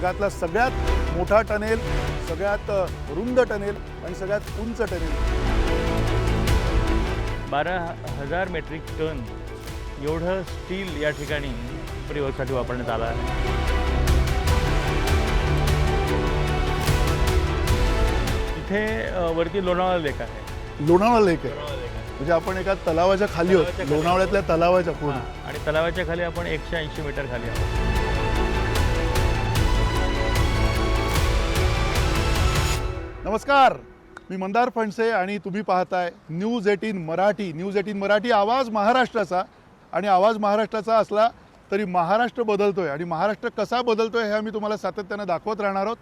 जगातला सगळ्यात मोठा टनेल, सगळ्यात रुंद टनेल आणि सगळ्यात उंच टनेल. 12,000 मेट्रिक टन एवढं स्टील या ठिकाणी परिवहनासाठी वापरण्यात आलं आहे. इथे वरती लोणावळा लेक आहे. लोणावळा लेक आहे म्हणजे आपण एका तलावाच्या खाली आहोत, लोणावळ्यातल्या तलावाच्या पूर्ण. आणि तलावाच्या खाली आपण 180 मीटर खाली आहोत. नमस्कार, मी मंदार फणसे आणि तुम्ही पाहताय न्यूज 18 मराठी. न्यूज 18 मराठी आवाज महाराष्ट्राचा. आणि आवाज महाराष्ट्राचा असला तरी महाराष्ट्र बदलतोय आणि महाराष्ट्र कसा बदलतोय हे आम्ही तुम्हाला सातत्यानं दाखवत राहणार आहोत.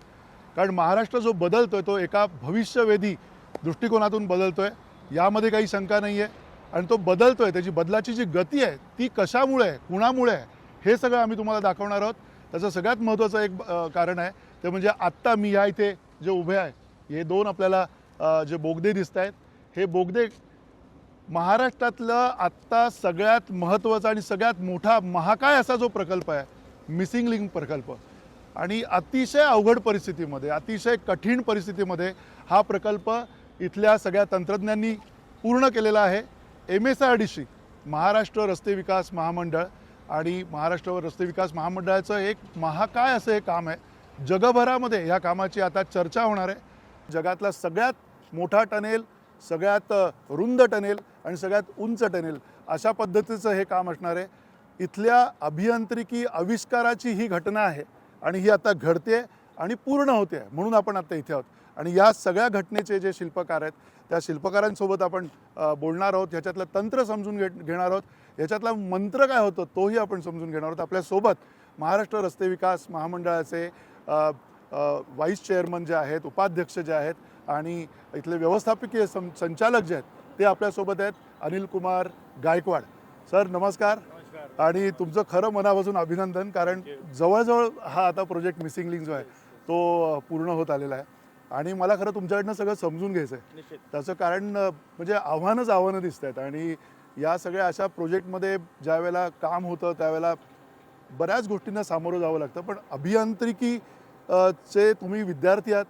कारण महाराष्ट्र जो बदलतोय तो एका भविष्यवेधी दृष्टिकोनातून बदलतोय, यामध्ये काही शंका नाही आहे. आणि तो बदलतोय, त्याची बदलाची जी गती आहे ती कशामुळे आहे, कुणामुळे आहे, हे सगळं आम्ही तुम्हाला दाखवणार आहोत. त्याचं सगळ्यात महत्त्वाचं एक कारण आहे ते म्हणजे आत्ता मी ह्या इथे जे उभे आहे, हे दोन आपल्याला जे बोगदे दिसत आहेत, हे बोगदे महाराष्ट्रातलं आत्ता सगळ्यात महत्त्वाचा आणि सगळ्यात मोठा महाकाय असा जो प्रकल्प आहे, मिसिंग लिंक प्रकल्प. आणि अतिशय अवघड परिस्थितीमध्ये, अतिशय कठीण परिस्थितीमध्ये हा प्रकल्प इथल्या सगळ्या तंत्रज्ञांनी पूर्ण केलेला आहे. MSRDC महाराष्ट्र रस्ते विकास महामंडळ आणि महाराष्ट्र रस्ते विकास महामंडळाचं एक महाकाय असं हे काम आहे. जगभरामध्ये या कामाची आता चर्चा होणार आहे. जगातला सगळ्यात मोठा टनेल, सगळ्यात रुंद टनेल आणि सगळ्यात उंच टनेल अशा पद्धतीचं हे काम असणार आहे. इथल्या अभियांत्रिकी आविष्काराची ही घटना आहे आणि ही आता घडते आणि पूर्ण होते आहे, म्हणून आपण आता इथे आहोत. आणि या सगळ्या घटनेचे जे शिल्पकार आहेत त्या शिल्पकारांसोबत आपण बोलणार आहोत. ह्याच्यातलं तंत्र समजून घेणार आहोत, ह्याच्यातला मंत्र काय होतं तोही आपण समजून घेणार आहोत. आपल्यासोबत महाराष्ट्र रस्ते विकास महामंडळाचे व्हाईस चेअरमन जे आहेत, उपाध्यक्ष जे आहेत आणि इथले व्यवस्थापकीय संचालक जे आहेत ते आपल्यासोबत आहेत. अनिल कुमार गायकवाड सर, नमस्कार. आणि तुमचं खरं मनापासून अभिनंदन, कारण जवळजवळ हा आता प्रोजेक्ट मिसिंग लिंक जो आहे तो पूर्ण होत आलेला आहे. आणि मला खरं तुमच्याकडनं सगळं समजून घ्यायचं आहे. त्याचं कारण म्हणजे आव्हानं दिसत आहेत. आणि या सगळ्या अशा प्रोजेक्टमध्ये ज्या वेळेला काम होतं त्यावेळेला बऱ्याच गोष्टींना सामोरं जावं लागतं. पण अभियांत्रिकी चे तुम्ही विद्यार्थी आहात,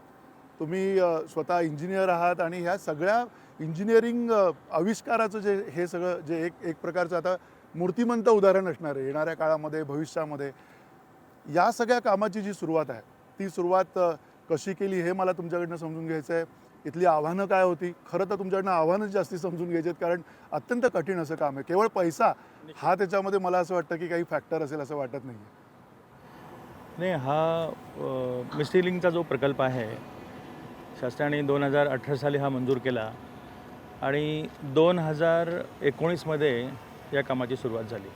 तुम्ही स्वतः इंजिनियर आहात आणि ह्या सगळ्या इंजिनिअरिंग आविष्काराचं जे हे सगळं जे एक प्रकारचं आता मूर्तिमंत उदाहरण असणार आहे येणाऱ्या काळामध्ये, भविष्यामध्ये. या सगळ्या कामाची जी सुरुवात आहे ती सुरुवात कशी केली हे मला तुमच्याकडनं समजून घ्यायचं आहे. इथली आव्हानं काय होती, खरं तर तुमच्याकडनं आव्हानच जास्ती समजून घ्यायची आहेत, कारण अत्यंत कठीण असं काम आहे. केवळ पैसा हा त्याच्यामध्ये मला असं वाटतं की काही फॅक्टर असेल असं वाटत नाही. नाही, हा मिसिंग लिंकचा जो प्रकल्प आहे शासनाने 2018 साली हा मंजूर केला आणि 2019मध्ये या कामाची सुरुवात झाली.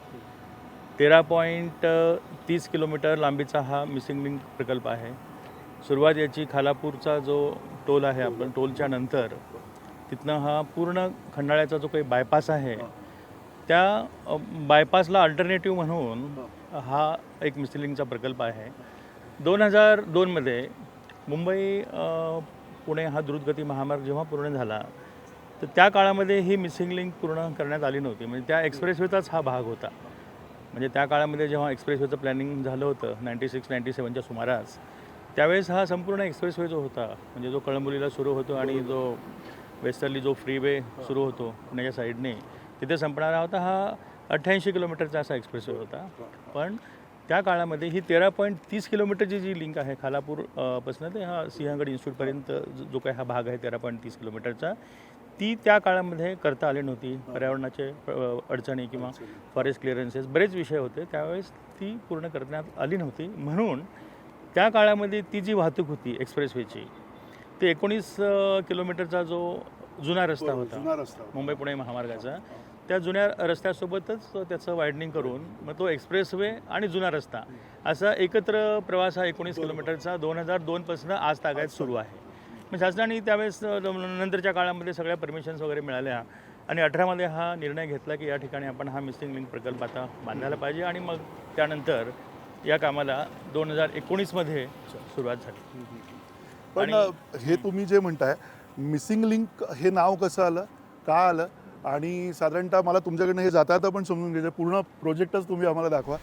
13.30 किलोमीटर लांबीचा हा मिसिंग लिंक प्रकल्प आहे. सुरुवात याची खालापूरचा जो टोल आहे, आपण टोलच्या नंतर तिथनं हा पूर्ण खंडाळ्याचा जो काही बायपास आहे त्या बायपासला अल्टरनेटिव्ह म्हणून हा एक मिसिंग लिंकचा प्रकल्प आहे. 2002मध्ये मुंबई पुणे हा द्रुतगती महामार्ग जेव्हा पूर्ण झाला तर त्या काळामध्ये ही मिसिंग लिंक पूर्ण करण्यात आली नव्हती. म्हणजे त्या एक्सप्रेसवेचाच हा भाग होता. म्हणजे त्या काळामध्ये जेव्हा एक्सप्रेसवेचं प्लॅनिंग झालं होतं 96-97च्या सुमारास, त्यावेळेस हा संपूर्ण एक्सप्रेसवे जो होता, म्हणजे जो कळंबोलीला सुरू होतो आणि जो वेस्टर्ली जो फ्रीवे सुरू होतो पुण्याच्या साईडने, तिथे संपणारा होता हा 88 किलोमीटरचा असा एक्सप्रेसवे होता. पण त्या काळामध्ये ही 13.30 किलोमीटरची जी लिंक आहे खालापूर पासून ते हा सिंहगड इन्स्टिट्यूटपर्यंत जो काही हा भाग आहे 13.30 किलोमीटरचा, ती त्या काळामध्ये करता आली नव्हती. पर्यावरणाचे अडचणी किंवा फॉरेस्ट क्लिअरन्सेस बरेच विषय होते, त्यावेळेस ती पूर्ण करण्यात आली नव्हती. म्हणून त्या काळामध्ये ती जी वाहतूक होती एक्सप्रेसवेची, ती 19 किलोमीटरचा जो जुना रस्ता होता मुंबई पुणे महामार्गाचा, त्या जुन्या रस्त्यासोबतच त्याचं वायडनिंग करून मग तो एक्सप्रेसवे आणि जुना रस्ता असा एकत्र प्रवास हा 19 किलोमीटरचा 2002पासून आज तागायत सुरू आहे. मग शासनाने त्यावेळेस नंतरच्या काळामध्ये सगळ्या परमिशन्स वगैरे मिळाल्या आणि 18मध्ये हा निर्णय घेतला की या ठिकाणी आपण हा मिसिंग लिंक प्रकल्प आता बांधायला पाहिजे. आणि मग त्यानंतर या कामाला 2019मध्ये सुरुवात झाली. पण हे तुम्ही जे म्हणताय मिसिंग लिंक, हे नाव कसं आलं, का आलं, आणि साधारणतः मला तुमच्याकडनं हे जाता पण समजून घ्यायचं, पूर्ण प्रोजेक्टच तुम्ही आम्हाला दाखवा.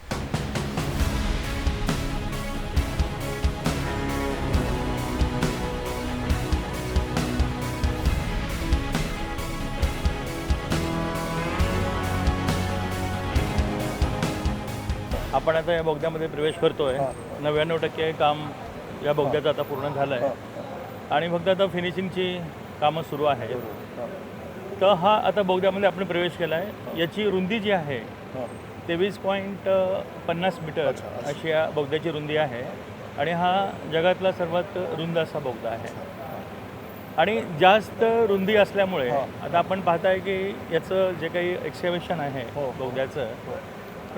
आपण आता या बोगद्यामध्ये प्रवेश करतोय. 99% काम या बोगद्याचं आता पूर्ण झालं आहे आणि फक्त आता फिनिशिंगची कामं सुरू आहेत. तर हा आता बोगद्यामध्ये आपण प्रवेश केला आहे. याची रुंदी जी आहे 23.50 मीटर अशी या बोगद्याची रुंदी आहे आणि हा जगातला सर्वात रुंद असा बोगदा आहे. आणि जास्त रुंदी असल्यामुळे आता आपण पाहताय की याचं जे काही एक्सकॅव्हेशन आहे बोगद्याचं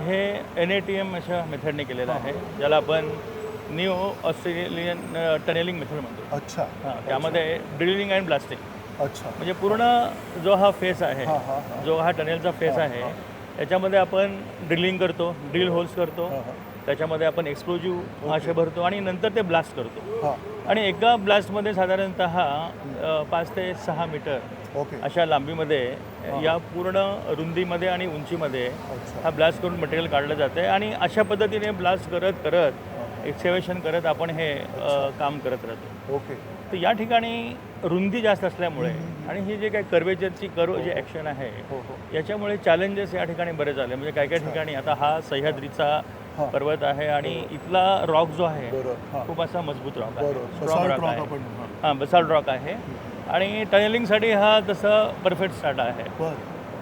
हे NATM अशा मेथडने केलेलं आहे, ज्याला आपण न्यू ऑस्ट्रेलियन टनेलिंग मेथड म्हणतो. अच्छा. त्यामध्ये ड्रिलिंग अँड ब्लास्टिंग. अच्छा. म्हणजे पूर्ण जो हा फेस आहे, जो हा टनेलचा फेस आहे, याच्यामध्ये आपण ड्रिलिंग करतो, ड्रिल होल्स करतो, त्याच्यामध्ये आपण एक्सप्लोजिव्ह असे भरतो आणि नंतर ते ब्लास्ट करतो. आणि एका ब्लास्टमध्ये साधारणतः 5 ते 6 मीटर अशा लांबीमध्ये या पूर्ण रुंदीमध्ये आणि उंचीमध्ये हा ब्लास्ट करून मटेरियल काढलं जातं आहे. आणि अशा पद्धतीने ब्लास्ट करत करत एक्सकॅव्हेशन करत आपण हे काम करत राहतो. तर या ठिकाणी रुंदी जास्त असल्यामुळे आणि ही जे काही कर्वेचरची जे ॲक्शन आहे याच्यामुळे चॅलेंजेस या ठिकाणी बरेच आले. म्हणजे काही काही ठिकाणी आता हा सह्याद्रीचा पर्वत आहे आणि इथला रॉक जो आहे खूप असा मजबूत रॉक आहे, स्ट्रॉंग रॉक आहे. हां, बसाल्ट रॉक आहे आणि टनेलिंगसाठी हा तसं परफेक्ट स्टार्ट आहे.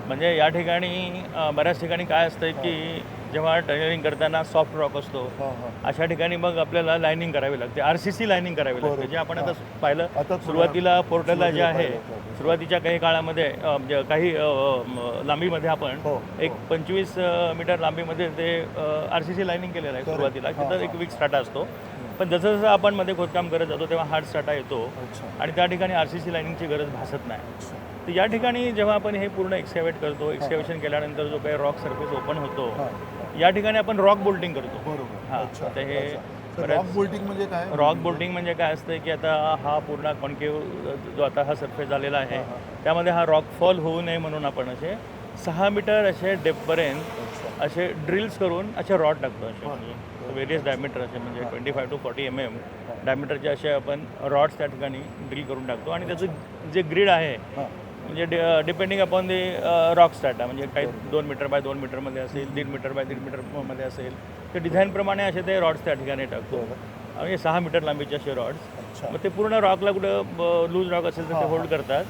म्हणजे या ठिकाणी बऱ्याच ठिकाणी काय असतं की जेव्हा टनेलिंग करताना सॉफ्ट रॉक असतो अशा ठिकाणी मग आपल्याला लायनिंग करावी लागते, RCC लायनिंग करावी लागते. जे आपण आता पाहिलं सुरुवातीला पोर्टलला जे आहे सुरुवातीच्या काही काळामध्ये काही लांबीमध्ये आपण एक 25 मीटर लांबीमध्ये ते RCC लायनिंग केलेलं आहे सुरुवातीला. तिथं एक वीक स्टार्टा असतो, पण जसं जसं आपण मध्ये खोदकाम करत जातो तेव्हा हार्ड स्टार्टा येतो आणि त्या ठिकाणी RCC लायनिंगची गरज भासत नाही. तर या ठिकाणी जेव्हा आपण हे पूर्ण एक्सकॅव्हेट करतो, एक्सकॅव्हेशन केल्यानंतर जो काही रॉक सरफेस ओपन होतो या ठिकाणी आपण रॉक बोल्टिंग करतो. हां, तर हे रॉक बोल्टिंग म्हणजे काय? रॉक बोल्टिंग म्हणजे काय असतं की आता हा पूर्ण कॉन्केव्ह जो आता हा सरफेस झालेला आहे त्यामध्ये हा रॉक फॉल होऊ नये म्हणून आपण असे 6 मीटर असे डेपपर्यंत असे ड्रिल्स करून असे रॉड टाकतो. असे म्हणजे वेरियस डायमीटर असे म्हणजे 25 to 40 mm डायमीटरचे असे आपण रॉड्स त्या ठिकाणी ड्रिल करून टाकतो. आणि त्याचं जे ग्रीड आहे म्हणजे डिपेंडिंग अपॉन दी रॉक स्टार्टा, म्हणजे काही 2 मीटर बाय 2 मीटरमध्ये असेल, 1.5 मीटर बाय 1.5 मीटरमध्ये असेल, तर डिझाईनप्रमाणे असे ते रॉड्स त्या ठिकाणी टाकतो. आणि 6 मीटर लांबीचे असे रॉड्स, मग ते पूर्ण रॉकला कुठं लूज रॉक असेल तर ते होल्ड करतात.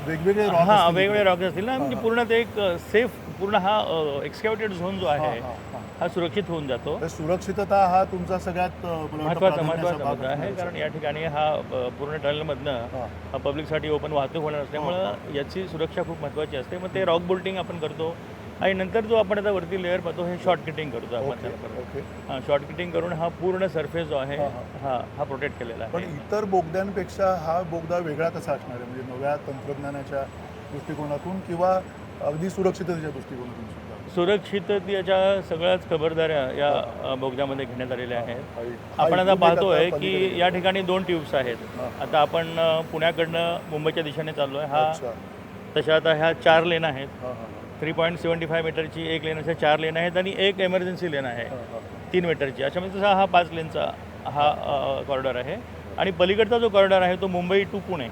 वेगवेगळे हां, वेगवेगळे रॉक असतील ना, म्हणजे पूर्ण ते एक सेफ पूर्ण हा एक्सकॅव्हेटेड झोन जो आहे हा सुरक्षित होऊन जातो. सुरक्षितता हा तुमचा सगळ्यात महत्त्वाचा मुद्दा आहे, कारण या ठिकाणी हा पूर्ण टनेलमधनं पब्लिकसाठी ओपन वाहतूक होणार असल्यामुळं याची सुरक्षा खूप महत्त्वाची असते. मग ते रॉक बोल्टिंग आपण करतो आणि नंतर जो आपण आता वरती लेअर पाहतो हे शॉर्ट किटिंग करतो आपण त्याला. हां, शॉर्ट किटिंग करून हा पूर्ण सरफेस जो आहे हा प्रोटेक्ट केलेला आहे. पण इतर बोगद्यांपेक्षा हा बोगदा वेगळा कसा असणार आहे, म्हणजे नव्या तंत्रज्ञानाच्या दृष्टिकोनातून किंवा अगदी सुरक्षिततेच्या दृष्टिकोनातून सुद्धा? सुरक्षिततेच्या सगळ्याच खबरदाऱ्या या बोगद्यामध्ये घेण्यात आलेल्या आहेत. आपण आता पाहतोय की या ठिकाणी 2 ट्यूब्स आहेत. आता आपण पुण्याकडनं मुंबईच्या दिशेने चाललो आहे. हा तशा आता ह्या 4 लेन आहेत. 3.75 मीटरची एक लेन अशा 4 लेन आहेत आणि एक एमर्जन्सी लेन आहे 3 मीटरची. अशा म्हणजे तसा हा 5 लेनचा हा कॉरिडॉर आहे. आणि पलीकडचा जो कॉरिडॉर आहे तो मुंबई टू पुणे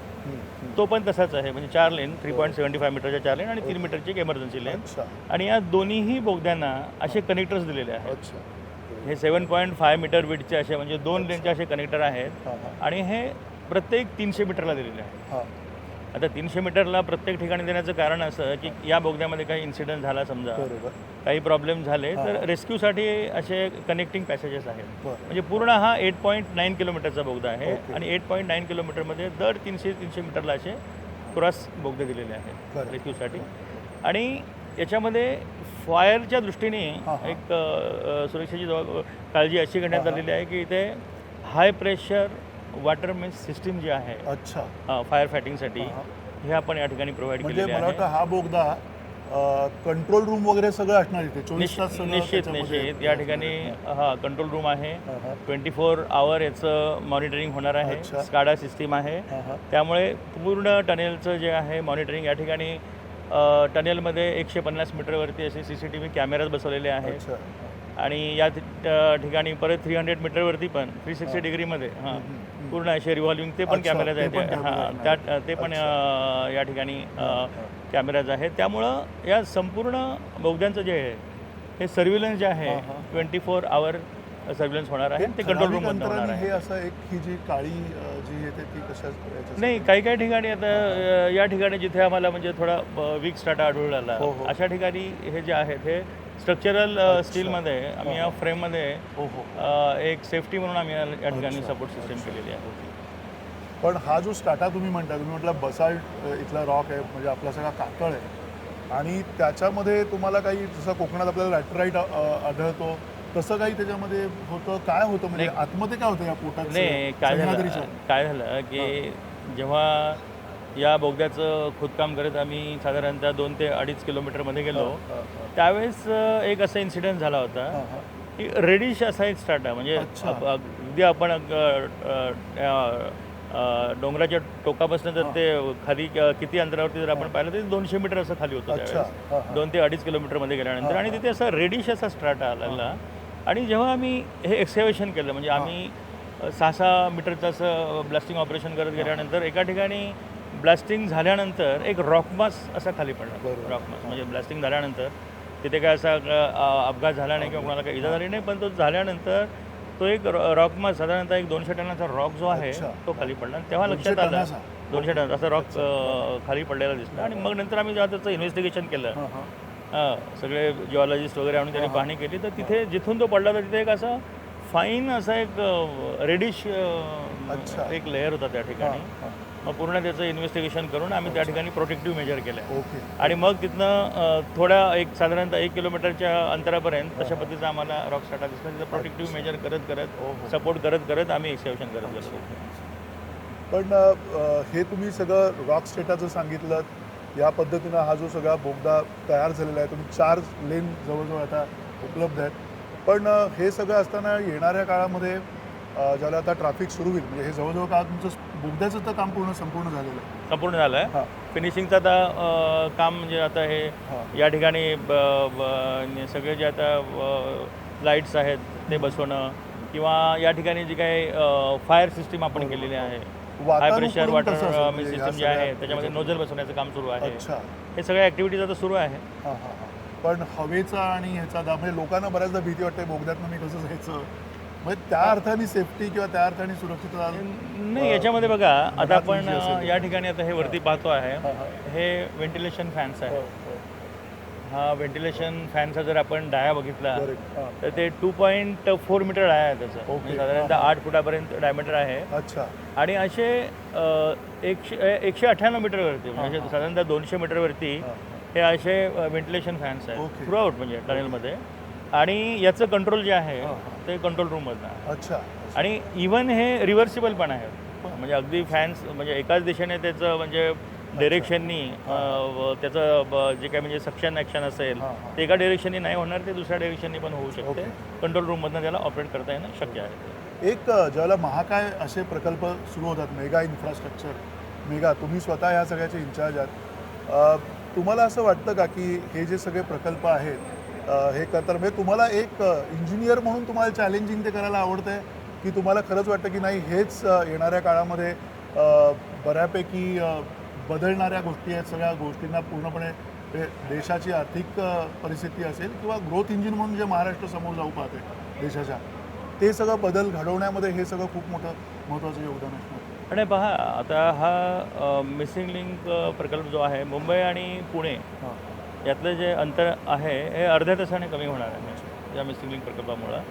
तो पण तसाच आहे, म्हणजे 4 लेन 3.75 मीटरच्या 4 लेन आणि 3 मीटरची एक एमर्जन्सी लेन. आणि या दोन्हीही बोगद्यांना असे कनेक्टर्स दिलेले आहेत. हे 7.5 मीटर विड्थचे असे म्हणजे 2 लेनचे असे कनेक्टर आहेत आणि हे प्रत्येक 300 मीटरला दिलेले आहेत. आता 300 मीटरला प्रत्येक ठिकाणी देण्याचं कारण असं की या बोगद्यामध्ये काही इन्सिडेंट झाला, समजा काही प्रॉब्लेम झाले तर रेस्क्यूसाठी असे कनेक्टिंग पॅसेजेस आहेत. म्हणजे पूर्ण हा 8.9 किलोमीटरचा बोगदा आहे आणि 8.9 किलोमीटरमध्ये दर 300 मीटरला असे क्रॉस बोगदे दिलेले आहेत रेस्क्यूसाठी. आणि याच्यामध्ये फायरच्या दृष्टीने एक सुरक्षेची काळजी अशी घेण्यात आलेली आहे की इथे high pressure water main system जी आहे फायर फायटिंगसाठी हे आपण या ठिकाणी प्रोव्हाइड केलेले आहे. मला वाटतं हा बोगदा कंट्रोल रूम वगैरे सगळं असणार इथे 24 तास. निश्चित या ठिकाणी हा कंट्रोल रूम आहे. 24 आवर याचं मॉनिटरिंग होणार आहे. स्काडा सिस्टीम आहे, त्यामुळे पूर्ण टनेलचं जे आहे मॉनिटरिंग या ठिकाणी टनेलमध्ये 150 मीटरवरती असे CCTV कॅमेराज बसवलेले आहेत. आणि या ठिकाणी परत 300 मीटरवरती पण 360 डिग्रीमध्ये पूर्ण असे रिव्हॉल्विंग ते पण कॅमेराज आहेत. ते पण या ठिकाणी कॅमेराज आहेत. त्यामुळं या संपूर्ण बोगद्यांचं जे आहे हे सर्व्हिलन्स जे आहे हां, हां. 24 आवर सर्व्हिलन्स होणार आहे ते कंट्रोल रूम मधून होणार हे आहे. असं एक ही जी काळी जी येते ती कशा नाही, काही काही ठिकाणी आता या ठिकाणी जिथे आम्हाला म्हणजे थोडा वीक स्टार्ट आढळून हो, हो. आला अशा ठिकाणी हे जे आहेत हे स्ट्रक्चरल स्टीलमध्ये आम्ही या फ्रेममध्ये हो हो एक सेफ्टी म्हणून आम्ही या ठिकाणी अच्छा. सपोर्ट सिस्टम केलेली आहे. पण हा जो स्टार्टा तुम्ही म्हटलं बसाल्ट इथला रॉक आहे म्हणजे आपला सगळा कातळ आहे आणि त्याच्यामध्ये तुम्हाला काही जसं कोकणात आपल्याला लॅटराईट आढळतो तसं काही त्याच्यामध्ये होतं काय होतं म्हणजे आतमध्ये काय होतं या पोटात नाही, काय झालं की जेव्हा या बोगद्याचं खोदकाम करत आम्ही साधारणतः 2 ते 2.5 किलोमीटरमध्ये गेलो त्यावेळेस एक असा इन्सिडेंट झाला होता की रेडिश असा एक स्टार्ट आहे म्हणजे अच्छा. अगदी आपण डोंगराच्या टोकापासून जर ते खाली किती अंतरावरती जर आपण पाहिलं तर 200 मीटर असं खाली होतं अच्छा. त्यावेळेस 2 ते 2.5 किलोमीटरमध्ये गेल्यानंतर आणि तिथे असा रेडिश असा स्टार्टा आलेला आणि जेव्हा आम्ही हे एक्सकेव्हेशन केलं म्हणजे आम्ही 6-6 मीटरचं असं ब्लास्टिंग ऑपरेशन करत गेल्यानंतर एका ठिकाणी ब्लास्टिंग झाल्यानंतर एक रॉकमास असा खाली पडला. बरोबर. रॉकमास म्हणजे ब्लास्टिंग झाल्यानंतर तिथे काय असा अपघात झाला नाही किंवा कोणाला काही इजा झाली नाही पण तो झाल्यानंतर तो एक रॉकमास साधारणतः एक 200 टनाचा रॉक जो आहे अच्छा. तो खाली पडला तेव्हा 200 लक्षात आलं टनाचा? 200 टन असा रॉक खाली पडलेला दिसला आणि मग नंतर आम्ही जेव्हा त्याचं इन्व्हेस्टिगेशन केलं सगळे जिओलॉजिस्ट वगैरे आणून त्यांनी पाहणी केली तर तिथे जिथून तो पडला तर तिथे एक असा फाईन असा एक रेडिश अच्छा. एक लेअर होता त्या ठिकाणी. मग पूर्ण त्याचं इन्व्हेस्टिगेशन करून आम्ही त्या ठिकाणी प्रोटेक्टिव्ह मेजर केलं ओके आणि मग तिथनं थोड्या एक साधारणतः 1 किलोमीटरच्या अंतरापर्यंत तशा पद्धतीचं आम्हाला रॉक स्टार्टा दिसला. तिथं प्रोटेक्टिव्ह मेजर करत करत सपोर्ट करत करत आम्ही एक्सकेव्हेशन करत गेलो. पण हे तुम्ही सगळं रॉक स्टेटाचं सांगितलं या पद्धतीनं हा जो सगळा बोगदा तयार झालेला आहे तुम्ही 4 लेन जवळजवळ आता उपलब्ध आहेत पण हे सगळं असताना येणाऱ्या काळामध्ये ज्याला आता ट्रॅफिक सुरू होईल म्हणजे हे जवळजवळ काळ तुमचं बोगद्याचं तर काम संपूर्ण झालेलं आहे संपूर्ण झालं आहे. फिनिशिंगचं आता काम म्हणजे आता हे या ठिकाणी सगळे जे आता लाईट्स आहेत ते बसवणं किंवा या ठिकाणी जी काही फायर सिस्टीम आपण केलेली आहे हाय प्रेशर वॉटर सिस्टम जे आहे त्याच्यामध्ये नोझल बसवण्याचं काम सुरू आहे. हे सगळ्या ॲक्टिव्हिटीज आता सुरू आहे. पण हवेचा आणि ह्याचा दाब म्हणजे लोकांना बऱ्याचदा भीती वाटते बोगद्यातनं मी कसं जायचं म्हणजे त्या अर्थाने सेफ्टी किंवा त्या अर्थाने सुरक्षितता नाही. याच्यामध्ये बघा आता आपण या ठिकाणी आता हे वरती पाहतो आहे हे व्हेंटिलेशन फॅन्स आहे. हा व्हेंटिलेशन फॅनचा जर आपण डाया बघितला तर ते 2.4 मीटर डाया आहे त्याचं म्हणजे साधारणतः 8 फुटापर्यंत डायमीटर आहे. अच्छा. आणि असे 198 मीटरवरती म्हणजे साधारणतः 200 मीटरवरती हे असे व्हेंटिलेशन फॅन्स आहेत थ्रू आउट म्हणजे टनेलमध्ये आणि याचं कंट्रोल जे आहे ते कंट्रोल रूममधनं आहे. अच्छा. आणि इवन हे रिव्हर्सिबल पण आहे म्हणजे अगदी फॅन्स म्हणजे एकाच दिशेने त्याचं म्हणजे डिरेक्शननी त्याचं जे काय म्हणजे सक्शन ॲक्शन असेल ते एका डिरेक्शननी नाही होणार ते दुसऱ्या डिरेक्शननी पण होऊ शकते. कंट्रोल रूममधनं त्याला ऑपरेट करता येणं शक्य आहे. एक ज्यावेळेला महाकाय असे प्रकल्प सुरू होतात मेगा इन्फ्रास्ट्रक्चर मेगा तुम्ही स्वतः ह्या सगळ्याचे इन्चार्ज आहात तुम्हाला असं वाटतं का की हे जे सगळे प्रकल्प आहेत हे करताना म्हणजे तुम्हाला एक इंजिनियर म्हणून तुम्हाला चॅलेंजिंग ते करायला आवडतं आहे की तुम्हाला खरंच वाटतं की नाही हेच येणाऱ्या काळामध्ये बऱ्यापैकी बदलणाऱ्या गोष्टी आहेत सगळ्या गोष्टींना पूर्णपणे देशाची आर्थिक परिस्थिती असेल किंवा ग्रोथ इंजिन म्हणून जे महाराष्ट्र समोर जाऊ पाहते देशाच्या ते सगळं बदल घडवण्यामध्ये हे सगळं खूप मोठं महत्त्वाचं योगदान असणार. आणि पहा आता हा मिसिंग लिंक प्रकल्प जो आहे मुंबई आणि पुणे यातलं जे अंतर आहे हे अर्ध्या तासाने कमी होणार आहे या मिसिंग लिंक प्रकल्पामुळं.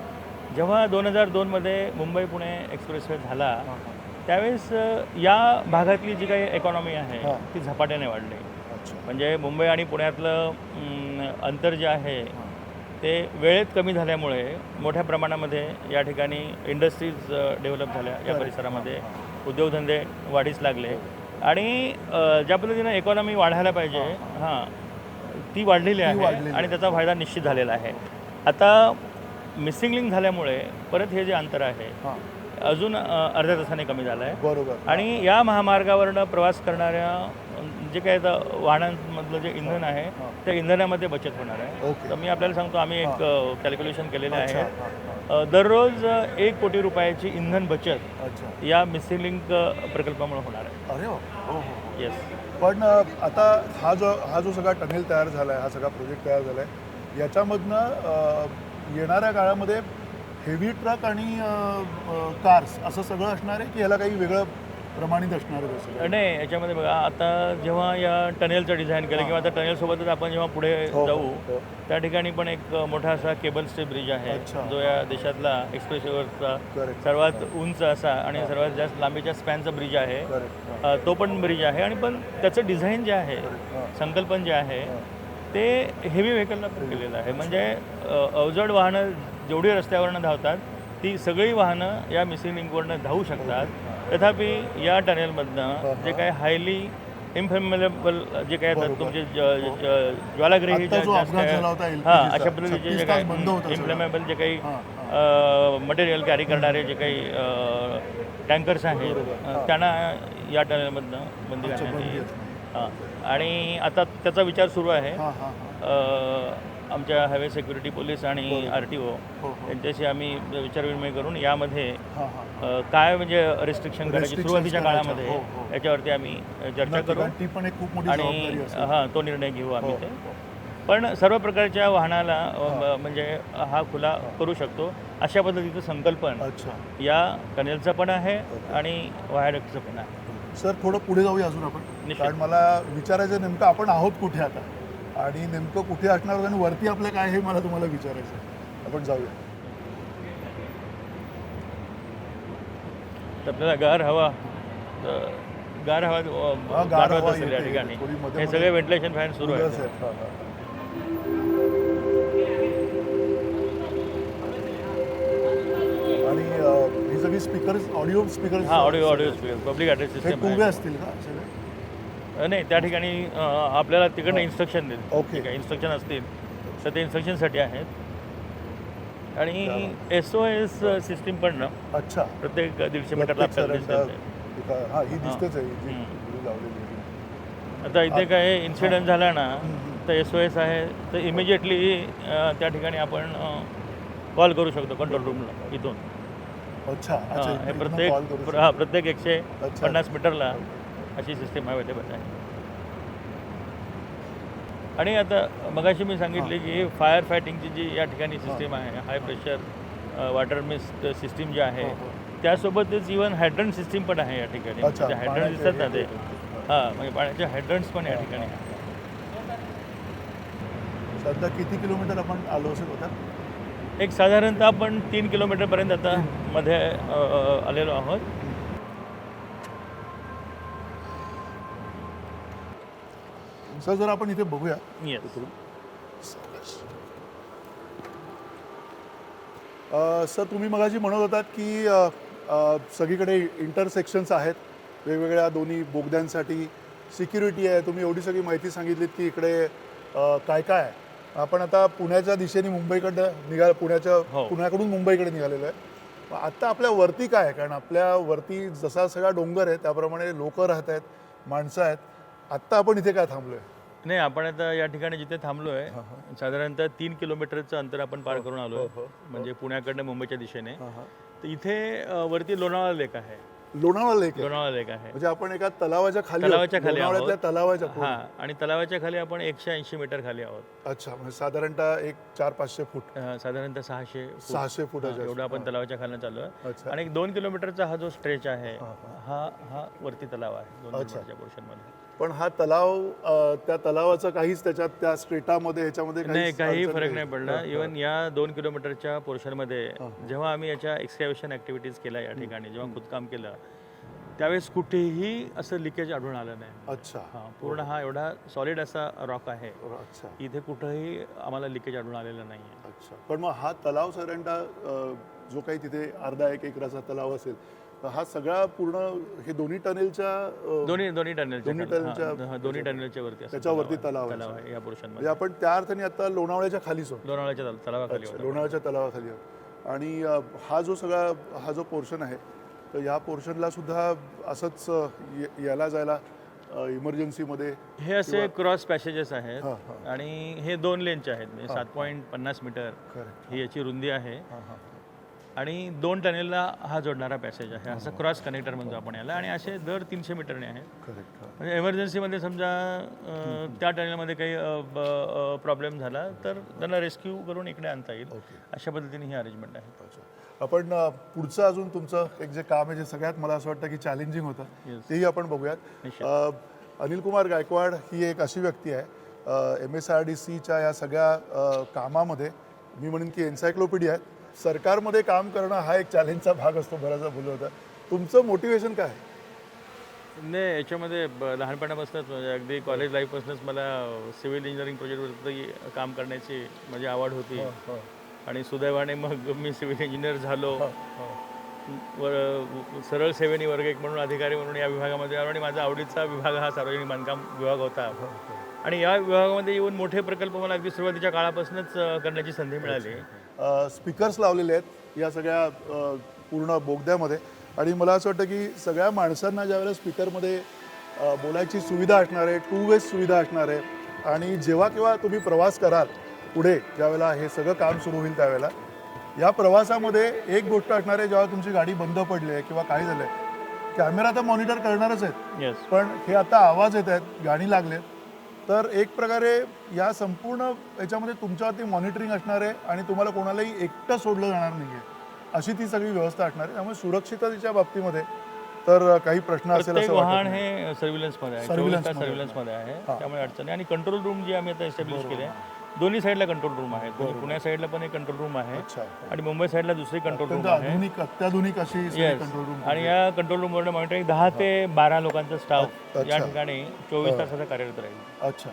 जेव्हा 2002मध्ये मुंबई पुणे एक्सप्रेसवे झाला त्यावेळेस या भागातली जी काही इकॉनॉमी आहे ती झपाट्याने वाढली. म्हणजे मुंबई आणि पुण्यातलं अंतर जे आहे ते वेळेत कमी झाल्यामुळे मोठ्या प्रमाणामध्ये या ठिकाणी इंडस्ट्रीज डेव्हलप झाल्या या परिसरामध्ये उद्योगधंदे वाढीस लागले आणि ज्या पद्धतीनं इकॉनॉमी वाढायला पाहिजे ती वाढलेली आहे आणि त्याचा फायदा निश्चित झालेला आहे. आता मिसिंग लिंक झाल्यामुळे परत हे जे अंतर आहे अजून अर्ध्या तासाने कमी झालं आहे. बरोबर. आणि या महामार्गावरनं प्रवास करणाऱ्या जे काही आता वाहनांमधलं जे इंधन आहे त्या इंधनामध्ये बचत होणार आहे. तर मी आपल्याला सांगतो आम्ही एक कॅल्क्युलेशन केलेलं आहे दररोज 1 कोटी रुपयाची इंधन बचत या मिसिंग लिंक प्रकल्पामुळे होणार आहे. अरे हो. येस. पण आता हा जो सगळा टनेल तयार झाला आहे हा सगळा प्रोजेक्ट तयार झाला आहे याच्यामधनं येणाऱ्या काळामध्ये हेवी ट्रक आणि कार्स असं सगळं असणार आहे की ह्याला काही वेगळं प्रमाणित असणार आहे तसं? नाही, याच्यामध्ये बघा, आता जेव्हा या टनेलचं डिझाईन केलं किंवा आता टनेलसोबतच आपण जेव्हा पुढे जाऊ त्या ठिकाणी पण एक मोठा असा केबल स्टे ब्रिज आहे, अच्छा. जो या देशातला एक्सप्रेसवेवरचा Correct. सर्वात उंच असा आणि सर्वात जास्त लांबीच्या स्पॅनचा ब्रिज आहे. तो पण ब्रिज आहे आणि पण त्याचं डिझाईन जे आहे, संकल्पन जे आहे ते हेवी व्हेकलला पण केलेलं आहे. म्हणजे अवजड वाहनं जेवढी रस्त्यावरनं धावतात ती सगळी वाहनं या मिसिंग लिंकवरनं धावू शकतात. तथापि या टनेलमधनं जे काही हायली इन्फ्लेमेबल जे काही आहेत तुमचे ज्वालाग्रही आत्ता जो अपघात झाला होता LPG चा, हां, अशा पद्धतीचे जे 36 तास बंद होतं काही सगळं. इन्फ्लेमेबल जे काही हां, मटेरियल कॅरी करणारे जे काही टँकर्स आहेत त्यांना या टनेलमधनं बंदी अच्छा, घालण्यात बंदी येईल. आहे. हां, आणि आता त्याचा विचार सुरू आहे. हां, हां, हां. आमच्या हायवे सिक्युरिटी पोलीस आणि RTO हो, हो. यांच्याशी आम्ही विचारविनिमय करून यामध्ये हां, हां. काय म्हणजे रिस्ट्रिक्शन करायची Restrictions सुरुवातीच्या करायच्या. काळामध्ये हो, हो. याच्यावरती आम्ही चर्चा नक्की, करू कारण ती पण एक खूप मोठी जबाबदारी आणि असेल. हां, तो निर्णय घेऊ आम्ही हो, ते. हो. पण सर्व प्रकारच्या वाहनाला म्हणजे हा खुला करू शकतो अशा पद्धतीचं संकल्पन अच्छा या टनेलचं पण आहे आणि व्हायडक्टचं पण आहे. सर, थोडं पुढे जाऊया अजून आपण, निश्चित. कारण मला विचारायचं नेमकं आपण आहोत कुठे आता आणि नेमकं कुठे असणार आहोत आणि वरती आपलं काय हे मला तुम्हाला विचारायचं आहे. आपण जाऊया. तर आपल्याला गार हवा गार हवा असेल या येते. ठिकाणी. थोडी मध्ये हे सगळे व्हेंटिलेशन फॅन सुरू कूलर्स आहेत. आहेत. हां, हां. आणि ही सगळी स्पीकर्स, ऑडिओ स्पीकर्स, हां, ऑडिओ स्पीकर, पब्लिक ॲड्रेस हे सिस्टम टू वे असतील का सगळे? नाही, त्या ठिकाणी आपल्याला तिकडनं इन्स्ट्रक्शन देईल. ओके. काय इन्स्ट्रक्शन असतील तर ते इन्स्ट्रक्शनसाठी आहेत. आणि SOS सिस्टीम पण ना अच्छा, प्रत्येक 150 मीटरला आपल्याला दिसते. हां, ही दिसतेच आहे जी हम्म. लावलेली आहे. आता इथे काय इन्सिडेंट झाला ना तर SOS आहे तर इमिजिएटली त्या ठिकाणी आपण कॉल करू शकतो कंट्रोल रूमला इथून. अच्छा अच्छा, हे इथनं प्रत्येक call करू शकतो. प्रत्येक 150 मीटरला अशी सिस्टीम अवेलेबल आहे. आणि आता मगाशी मी सांगितले की फायर फायटिंगची जी या ठिकाणी सिस्टीम आहे, high pressure water mist system जी आहे, त्यासोबतच इव्हन हायड्रंट सिस्टीम पण आहे या ठिकाणी. अच्छा, म्हणजे हायड्रंट दिसतात ना ते, हां, म्हणजे पाण्याचे हायड्रंट्स पण या ठिकाणी आहे. सध्या किती किलोमीटर आपण आलो असेल होता? एक साधारणतः आपण 3 किलोमीटरपर्यंत आता मध्ये आलेलो आहोत. सर, जर आपण इथे बघूया. येस. सर, तुम्ही मगाशी म्हणत होतात की सगळीकडे इंटरसेक्शन्स आहेत वेगवेगळ्या दोन्ही बोगद्यांसाठी, सिक्युरिटी आहे. तुम्ही एवढी सगळी माहिती सांगितलीत की इकडे काय काय आहे. आपण आता पुण्याच्या दिशेने मुंबईकडं पुण्याकडून मुंबईकडे निघालेलो आहे. आत्ता आपल्या वरती काय आहे? कारण आपल्या वरती जसा सगळा डोंगर आहे त्याप्रमाणे लोक राहत आहेत, माणसं आहेत. आत्ता आपण इथे काय थांबलोय? नाही, आपण आता या ठिकाणी जिथे थांबलो आहे साधारणतः 3 किलोमीटरचं अंतर आपण पार करून आलो आहे. म्हणजे पुण्याकडनं मुंबईच्या दिशेने. तर इथे वरती लोणावळा लेक आहे. लोणावळा लेक लोणावळा लेक आहे. म्हणजे आपण एका तलावाच्या खाली तलावाच्या खाली लोणावळ्यातल्या आहोत. तलावाच्या पुढे. हां, आणि तलावाच्या खाली आपण 180 मीटर खाली आहोत. अच्छा, म्हणजे साधारणतः एक 400-500 फूट, साधारणतः 600 फूट. 600 फुटाच्या एवढं आपण तलावाच्या खाली चालू आहे. अच्छा. आणि 2 किलोमीटरचा हा जो स्ट्रेच आहे हा वरती तलाव आहे 2 अच्छा. किलोमीटरच्या पोर्शनमध्ये. पण हा तलाव, त्या तलावाचं काहीच त्याच्यात त्या स्ट्रेटामध्ये ह्याच्यामध्ये नाही, काही अडचण फरक नाही पडला. इव्हन या 2 किलोमीटरच्या पोर्शनमध्ये जेव्हा आम्ही याच्या एक्सकॅव्हेशन ॲक्टिव्हिटीज केल्या या ठिकाणी, जेव्हा खोदकाम केलं त्यावेळेस कुठेही असं लिकेज आढळून आलं नाही. अच्छा. हां, पूर्ण हा एवढा सॉलिड असा रॉक आहे, अच्छा इथे कुठेही आम्हाला लिकेज आढळून आलेलं नाही आहे. अच्छा. पण मग हा तलाव साधारणतः जो काही तिथे अर्धा एक एकराचा तलाव असेल, तर हा सगळा पूर्ण हे दोन्ही टनेलच्या दोन्ही टनेलच्या टनेलच्या टनेलच्या वरती असं त्याच्यावरती तलाव आहे. आहे या पोर्शनमध्ये. म्हणजे आपण त्या अर्थाने आता लोणावळ्याच्या खालीच आहोत. लोणावळ्याच्या तलावाखाली अच्छा, होतं. लोणावळ्याच्या तलावाखाली आहोत. आणि हा जो पोर्शन आहे, तर या पोर्शनला सुद्धा असंच यायला जायला इमर्जन्सीमध्ये हे असे क्रॉस पॅसेजेस आहेत. हां, हां. आणि हे 2 लेनचे आहेत. म्हणजे 7.50 मीटर करेक्ट. ही याची रुंदी आहे. आणि 2 टनेलला हा जोडणारा पॅसेज आहे, असं क्रॉस कनेक्टर म्हणतो आपण याला. आणि असे दर 300 मीटरने आहे. करेक्ट. म्हणजे एमर्जन्सीमध्ये समजा त्या टनेलमध्ये काही प्रॉब्लेम झाला तर त्यांना रेस्क्यू करून इकडे आणता येईल. अशा पद्धतीने ही अरेंजमेंट आहे. आपण पुढचं अजून तुमचं एक जे काम आहे जे सगळ्यात मला असं वाटतं की चॅलेंजिंग होतं तेही आपण बघूयात. अनिल कुमार गायकवाड ही एक अशी व्यक्ती आहे MSRDCच्या या सगळ्या कामामध्ये मी म्हणेन की एन्सायक्लोपीडिया आहे. सरकारमध्ये काम करणं हा एक चॅलेंजचा भाग असतो, बराचसा बोललं होतं. तुमचं मोटिवेशन काय आहे? नाही, याच्यामध्ये लहानपणापासूनच म्हणजे अगदी कॉलेज लाईफपासूनच मला सिव्हिल इंजिनिअरिंग प्रोजेक्टवरती काम करण्याची माझी आवड होती. आणि सुदैवाने मग मी सिव्हिल इंजिनियर झालो. सरळ सेवेनी वर्ग 1 म्हणून अधिकारी म्हणून या विभागामध्ये आलो आणि माझा आवडीचा विभाग हा सार्वजनिक बांधकाम विभाग होता. आणि या विभागामध्ये येऊन मोठे प्रकल्प मला अगदी सुरुवातीच्या काळापासूनच करण्याची संधी मिळाली. स्पीकर्स लावलेले आहेत या सगळ्या पूर्ण बोगद्यामध्ये आणि मला असं वाटतं की सगळ्या माणसांना ज्यावेळेला स्पीकरमध्ये बोलायची सुविधा असणार आहे, 2 वे सुविधा असणार आहे. आणि जेव्हा केव्हा तुम्ही प्रवास कराल पुढे ज्यावेळेला हे सगळं काम सुरू होईल त्यावेळेला या प्रवासामध्ये एक गोष्ट असणार आहे, जेव्हा तुमची गाडी बंद पडली आहे किंवा काही झालं आहे कॅमेरा तर मॉनिटर करणारच आहेत, पण हे आता आवाज येत आहेत, गाणी लागलेत, तर एक प्रकारे या संपूर्ण याच्यामध्ये तुमच्यावरती मॉनिटरिंग असणार आहे आणि तुम्हाला कोणालाही एकटं सोडलं जाणार नाही आहे अशी ती सगळी व्यवस्था असणार आहे. त्यामुळे सुरक्षिततेच्या बाबतीमध्ये तर काही प्रश्न असेल असं वाहन हे सर्व्हिलन्समध्ये आहे, सर्व्हिलन्समध्ये आहे, त्यामुळे अडचण. आणि कंट्रोल रूम जी आम्ही आता एस्टॅब्लिश केले आहे, दोन्ही साईडला कंट्रोल रूम आहेत. म्हणजे पुण्या साईडला पण एक कंट्रोल रूम आहे आणि मुंबई साईडला दुसरी कंट्रोल रूम आहे, अत्याधुनिक अशी कंट्रोल रूम. आणि या कंट्रोल रूमवर मॉनिटरिंग 10 ते 12 लोकांचा स्टाफ या ठिकाणी 24 तासाचा कार्यरत राहील. अच्छा.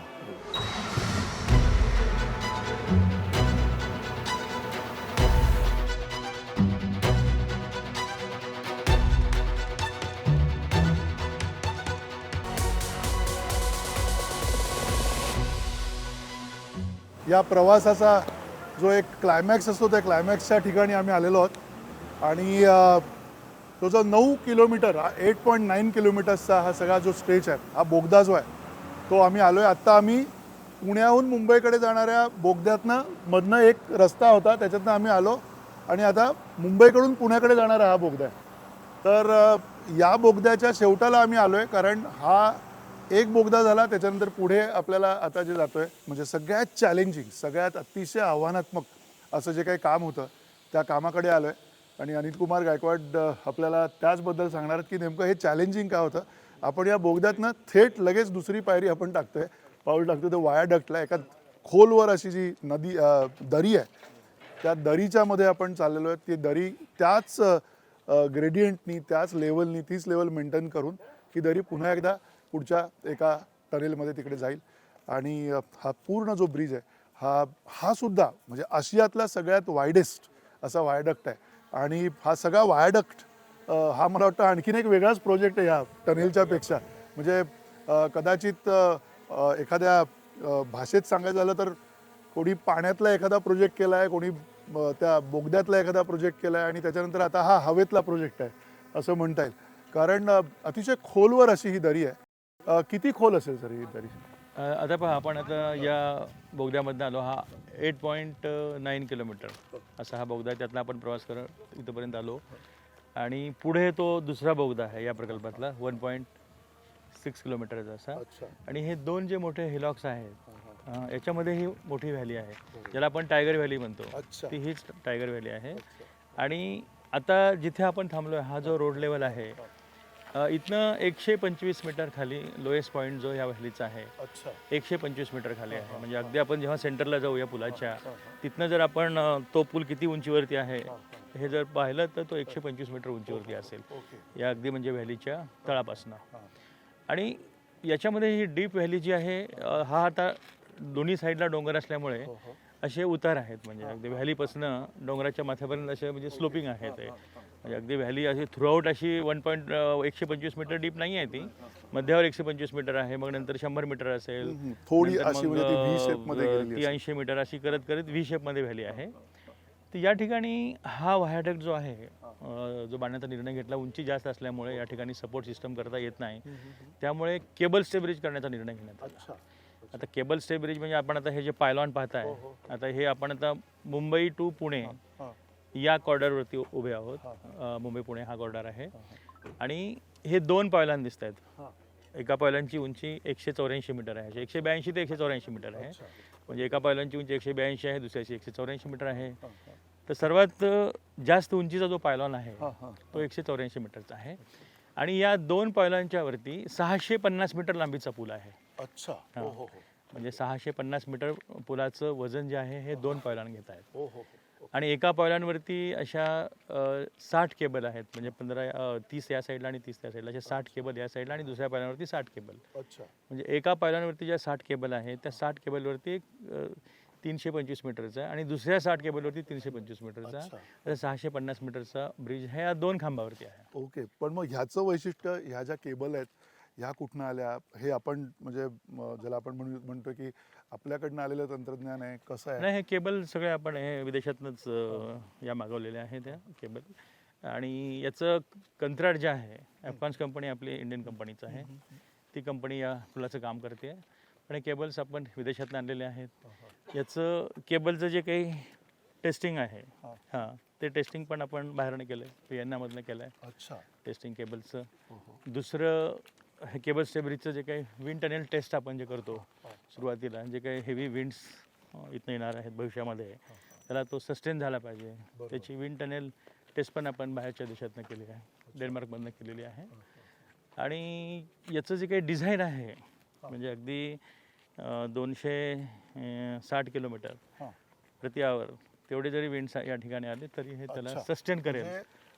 या प्रवासाचा जो एक क्लायमॅक्स असतो त्या क्लायमॅक्सच्या ठिकाणी आम्ही आलेलो आहोत आणि तो जो 9 किलोमीटर 8.9 किलोमीटर्सचा हा सगळा जो स्ट्रेच आहे, हा बोगदा जो आहे तो आम्ही आलो आहे. आत्ता आम्ही पुण्याहून मुंबईकडे जाणाऱ्या बोगद्यातनं मधनं एक रस्ता होता त्याच्यातनं आम्ही आलो आणि आता मुंबईकडून पुण्याकडे जाणारा हा बोगदा आहे. तर या बोगद्याच्या शेवटाला आम्ही आलो आहे कारण हा एक बोगदा झाला. त्याच्यानंतर पुढे आपल्याला आता जे जातो आहे म्हणजे सगळ्यात चॅलेंजिंग सगळ्यात अतिशय आव्हानात्मक असं जे काही काम होतं त्या कामाकडे आलो आहे. आणि अनिल कुमार गायकवाड आपल्याला त्याचबद्दल सांगणार आहेत की नेमकं हे चॅलेंजिंग काय होतं. आपण या बोगद्यातनं थेट लगेच दुसरी पायरी आपण टाकतोय, पाऊल टाकतो ते वायाडक्टला एका खोलवर अशी जी नदी दरी आहे त्या दरीच्या मध्ये आपण चाललेलो आहे. ती दरी त्याच ग्रेडियंटनी त्याच लेवलनी तीच लेवल मेंटेन करून ही दरी पुन्हा एकदा पुढच्या एका टनेलमध्ये तिकडे जाईल. आणि हा पूर्ण जो ब्रिज आहे हा सुद्धा म्हणजे आशियातला सगळ्यात वायडेस्ट असा वायडक्ट आहे. आणि हा सगळा वायडक्ट हा मला वाटतं आणखीन एक वेगळाच प्रोजेक्ट आहे ह्या टनेलच्या पेक्षा. म्हणजे कदाचित एखाद्या भाषेत सांगायचं झालं तर कोणी पाण्यातला एखादा प्रोजेक्ट केला आहे, कोणी त्या बोगद्यातला एखादा प्रोजेक्ट केला आहे आणि त्याच्यानंतर आता हा हवेतला प्रोजेक्ट आहे असं म्हणता येईल. कारण अतिशय खोलवर अशी ही दरी आहे. किती खोल असेल सर ही दरी? आता पहा, आपण आता या बोगद्यामधनं आलो. हा 8.9 किलोमीटर असा हा बोगदा, त्यातला आपण प्रवास करत इथंपर्यंत आलो. आणि पुढे तो दुसरा बोगदा आहे या प्रकल्पातला 1.6 किलोमीटरचा असा. आणि हे 2 जे मोठे हिलॉक्स आहेत याच्यामध्ये ही मोठी व्हॅली आहे ज्याला आपण टायगर व्हॅली म्हणतो, ती हीच टायगर व्हॅली आहे. आणि आता जिथे आपण थांबलो आहे हा जो रोड लेवल आहे इथनं 125 मीटर खाली लोएस्ट पॉईंट जो या व्हॅलीचा आहे 125 मीटर खाली आहे. म्हणजे अगदी आपण जेव्हा सेंटरला जाऊ या पुलाच्या तिथनं जर आपण तो पूल किती उंचीवरती आहे हे जर पाहिलं तर तो 125 मीटर उंचीवरती असेल या अगदी म्हणजे व्हॅलीच्या तळापासनं. आणि याच्यामध्ये ही डीप व्हॅली जी आहे हा आता दोन्ही साईडला डोंगर असल्यामुळे असे उतार आहेत. म्हणजे अगदी व्हॅलीपासनं डोंगराच्या माथ्यापर्यंत असे म्हणजे स्लोपिंग आहे ते. म्हणजे अगदी व्हॅली अशी थ्रूआउट अशी 125 मीटर डीप नाही आहे, ती मध्यावर 125 मीटर आहे. मग नंतर 100 मीटर असेल, थोडी अशी म्हणजे ती व्ही शेप मध्ये गेलेली, ती 80 मीटर अशी करत करत व्ही शेपमध्ये व्हॅली आहे. तर या ठिकाणी हा व्हायडक्ट जो आहे जो बांधण्याचा निर्णय घेतला, उंची जास्त असल्यामुळे या ठिकाणी सपोर्ट सिस्टम करता येत नाही, त्यामुळे केबल स्टे ब्रिज करण्याचा निर्णय घेण्यात आला. आता केबल स्टे ब्रिज म्हणजे आपण आता हे जे पायलॉन पाहताय, आता हे आपण आता मुंबई टू पुणे या कॉरिडॉरवरती उभे आहोत. मुंबई पुणे हा कॉरिडॉर आहे आणि हे 2 पायलान दिसत आहेत. एका पायलांची उंची 184 मीटर आहे, 182 ते 184 मीटर आहे. म्हणजे एका पायलांची उंची 182 आहे, दुसऱ्याची 184 मीटर आहे. तर सर्वात जास्त उंचीचा जो पायलॉन आहे तो 184 मीटरचा आहे आणि या 2 पायलांच्या वरती 650 मीटर लांबीचा पूल आहे. अच्छा. हा. म्हणजे 650 मीटर पुलाचं वजन जे आहे हे 2 पायलान घेत आहेत. आणि एका पायलांवरती अशा 60 केबल आहेत. म्हणजे 30 या साईडला आणि 30 त्या साईडला, अशा 60 केबल या साईडला आणि दुसऱ्या पायलांवरती 60 केबल. अच्छा. म्हणजे एका पायलांवरती ज्या 60 केबल आहेत त्या 60 केबलवरती 325 मीटरचा आहे आणि दुसऱ्या 60 केबलवरती 325 मीटरचा. तर 650 मीटरचा ब्रिज ह्या 2 खांबावरती आहे. ओके. पण मग ह्याचं वैशिष्ट्य, ह्या ज्या केबल आहेत ह्या कुठनं आल्या, हे आपण म्हणजे ज्याला आपण म्हणतो की आपल्याकडनं आलेलं तंत्रज्ञान आहे, कसं आहे? नाही, हे केबल सगळे आपण हे विदेशातनंच या मागवलेल्या आहेत त्या केबल. आणि याचं कंत्राट जे आहे अफगान्स कंपनी आपली इंडियन कंपनीचं आहे, ती कंपनी या पुलाचं काम करते. आणि केबल्स आपण विदेशातून आणलेले आहेत. याचं केबलचं जे काही टेस्टिंग आहे ते टेस्टिंग पण आपण बाहेरनं केलं आहे, पिएनआमधनं केलं आहे. अच्छा. टेस्टिंग केबलचं. दुसरं हे केबल स्टेबरिजचं जे काही विंड टनेल टेस्ट आपण जे करतो सुरुवातीला, जे काही हेवी विंड्स इथनं येणार आहेत भविष्यामध्ये, त्याला तो सस्टेन झाला पाहिजे, त्याची विंड टनेल टेस्ट पण आपण बाहेरच्या देशातनं केली आहे, डेन्मार्कमधनं केलेली आहे. आणि याचं जे काही डिझाईन आहे म्हणजे अगदी 260 किलोमीटर प्रति आवर तेवढे जरी विंड्स या ठिकाणी आले तरी हे त्याला सस्टेन करेल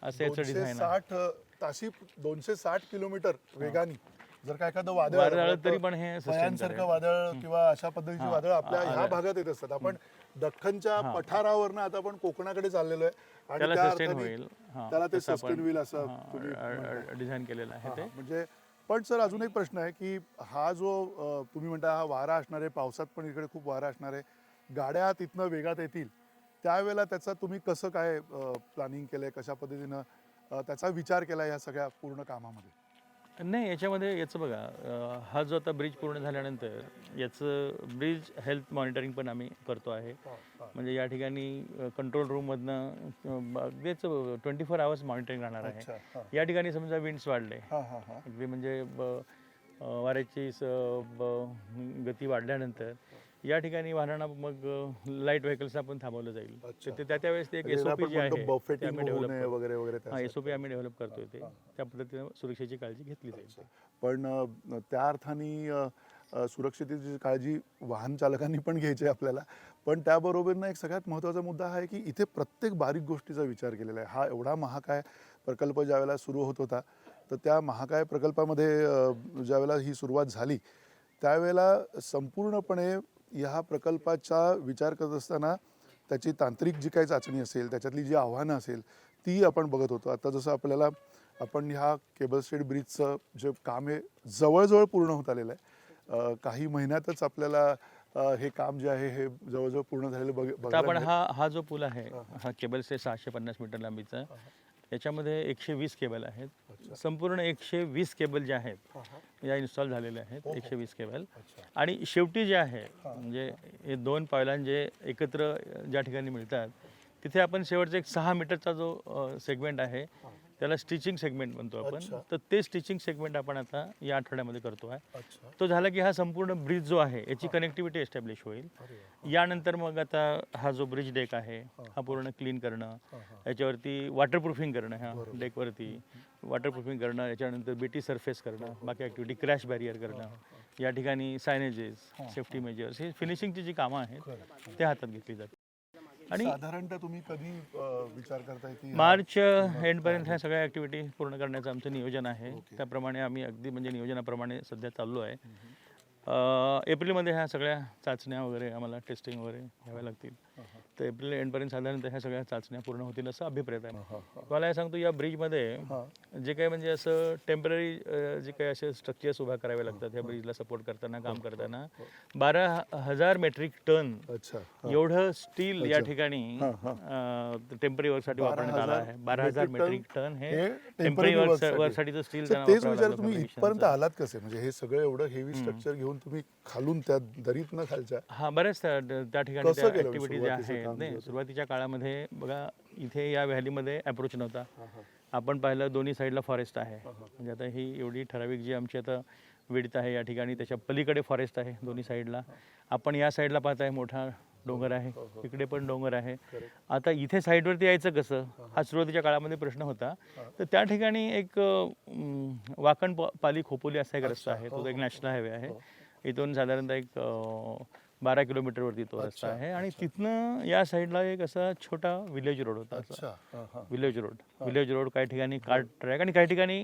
असं याचं डिझाईन आहे. 260 किलोमीटर वेगाने जर का एखादं वादळ आलं तरी पण हे भयांसारखं वादळ किंवा अशा पद्धतीची वादळ आपल्या ह्या भागात येत असतात. आपण दख्खनच्या पठारावरनं आता आपण कोकणाकडे चाललेलो आहे आणि त्याला सस्टेन होईल, त्याला ते सस्टेन होईल असं डिझाईन केलेलं आहे ते. म्हणजे पण सर अजून एक प्रश्न आहे की हा जो तुम्ही म्हणता हा वारा असणार आहे, पावसात पण इकडे खूप वारा असणार आहे, गाड्या तिथनं वेगात येतील, त्यावेळेला त्याचा तुम्ही कसं काय प्लॅनिंग केलंय, कशा पद्धतीनं त्याचा विचार केला या सगळ्या पूर्ण कामामध्ये? नाही, याच्यामध्ये याचं बघा, हा जो आता ब्रिज पूर्ण झाल्यानंतर याचं ब्रिज हेल्थ मॉनिटरिंग पण आम्ही करतो आहे. म्हणजे या ठिकाणी कंट्रोल रूममधनं अगदीच 24 आवर्स मॉनिटरिंग राहणार आहे. या ठिकाणी समजा विंड्स वाढले अगदी म्हणजे वाऱ्याची गती वाढल्यानंतर या ठिकाणी वाहनांना मग लाईट व्हेकल्स आपण थांबवलं जाईल. त्यावेळेस ते एक SOP जे आहे SOP आम्ही डेव्हलप करतोय, ते त्या पद्धतीने सुरक्षेची काळजी घेतली जाईल. पण त्या अर्थाने सुरक्षेची काळजी वाहन चालकांनी पण घ्यायची आपल्याला. पण त्याबरोबरनं एक सगळ्यात महत्त्वाचा मुद्दा हा आहे की इथे प्रत्येक बारीक गोष्टीचा विचार केलेला आहे. हा एवढा महाकाय प्रकल्प ज्यावेळेला सुरू होत होता तर त्या महाकाय प्रकल्पामध्ये ज्यावेळेला ही सुरुवात झाली त्यावेळेला संपूर्णपणे ह्या प्रकल्पाचा विचार करत असताना त्याची तांत्रिक जी काही चाचणी असेल, त्याच्यातली जी आव्हानं असेल ती आपण बघत होतो. आता जसं आपल्याला आपण ह्या केबल स्टेट ब्रिजचं जे काम आहे जवळजवळ पूर्ण होत आलेलं आहे. काही महिन्यातच आपल्याला हे काम जे आहे हे जवळजवळ पूर्ण झालेलं बघायला आपण हा जो पूल आहे हा केबल स्टेट 650 मीटर लांबीचा, याच्यामध्ये 120 केबल आहेत. संपूर्ण 120 केबल जे आहेत या इन्स्टॉल झालेले आहेत, 120 केबल. आणि शेवटी जे आहे म्हणजे हे 2 पायलान जे एकत्र ज्या ठिकाणी मिळतात तिथे आपण शेवटचा एक 6 मीटरचा जो सेगमेंट आहे त्याला स्टिचिंग सेगमेंट म्हणतो आपण. तर ते स्टिचिंग सेगमेंट आपण आता या आठवड्यामध्ये करतो आहे. तो झाला की हा संपूर्ण ब्रिज जो आहे याची कनेक्टिव्हिटी एस्टॅब्लिश होईल. यानंतर मग आता हा जो ब्रिज डेक आहे हा पूर्ण क्लीन करणं, याच्यावरती वॉटरप्रूफिंग करणं, ह्या डेकवरती वॉटरप्रूफिंग करणं, याच्यानंतर BT सरफेस करणं, बाकी ॲक्टिव्हिटी क्रॅश बॅरियर करणं, या ठिकाणी सायनेजेस, सेफ्टी मेजर्स, ही फिनिशिंगची जी कामं आहेत ते हातात घेतली जातात. आणि साधारणतः तुम्ही कधी विचार करताय की मार्च एंडपर्यंत ह्या सगळ्या ॲक्टिव्हिटी पूर्ण करण्याचं आमचं नियोजन आहे. त्याप्रमाणे आम्ही अगदी म्हणजे नियोजनाप्रमाणे सध्या चाललो आहे. एप्रिलमध्ये ह्या सगळ्या चाचण्या वगैरे आम्हाला टेस्टिंग वगैरे घ्याव्या लागतील. तर एप्रिल एंडपर्यंत साधारणतः ह्या सगळ्या चाचण्या पूर्ण होतील असं अभिप्रेत आहे. मला हे सांगतो या ब्रिजमध्ये जे काही म्हणजे असं टेम्पररी जे काही असे स्ट्रक्चर्स उभा करावे लागतात ह्या ब्रिजला सपोर्ट करताना, काम करताना 12,000 मेट्रिक टन एवढं स्टील या ठिकाणी टेम्पररी वर्कसाठी वापरण्यात आलं आहे. 12,000 मेट्रिक टन हे टेम्पररी वर्कसाठीचं स्टील. तेच विचार तुम्ही इथपर्यंत आलात कसे? म्हणजे हे सगळं एवढं हेवी स्ट्रक्चर घेऊन तुम्ही खालून त्या दरीतनं खालच्या बऱ्याच त्या ठिकाणी ऍक्टिव्हिटी ज्या आहेत आहेत नाही. सुरुवातीच्या काळामध्ये बघा इथे या व्हॅलीमध्ये अप्रोच नव्हता. आपण पाहिलं दोन्ही साईडला फॉरेस्ट आहे. म्हणजे आता ही एवढी ठराविक जी आमची आता विड्थ आहे या ठिकाणी, त्याच्या पलीकडे फॉरेस्ट आहे दोन्ही साईडला. आपण या साईडला पाहताय मोठा डोंगर आहे, इकडे पण डोंगर आहे. आता इथे साईडवरती यायचं कसं, हा सुरुवातीच्या काळामध्ये प्रश्न होता. तर त्या ठिकाणी एक वाकण पाली खोपोली असा एक रस्ता आहे, तो एक नॅशनल हायवे आहे. इथून साधारणतः एक 12 किलोमीटरवरती तो रस्ता आहे. आणि तिथनं या साईडला एक असा छोटा विलेज रोड होता. विलेज रोड काही ठिकाणी कार्ट ट्रॅक आणि काही ठिकाणी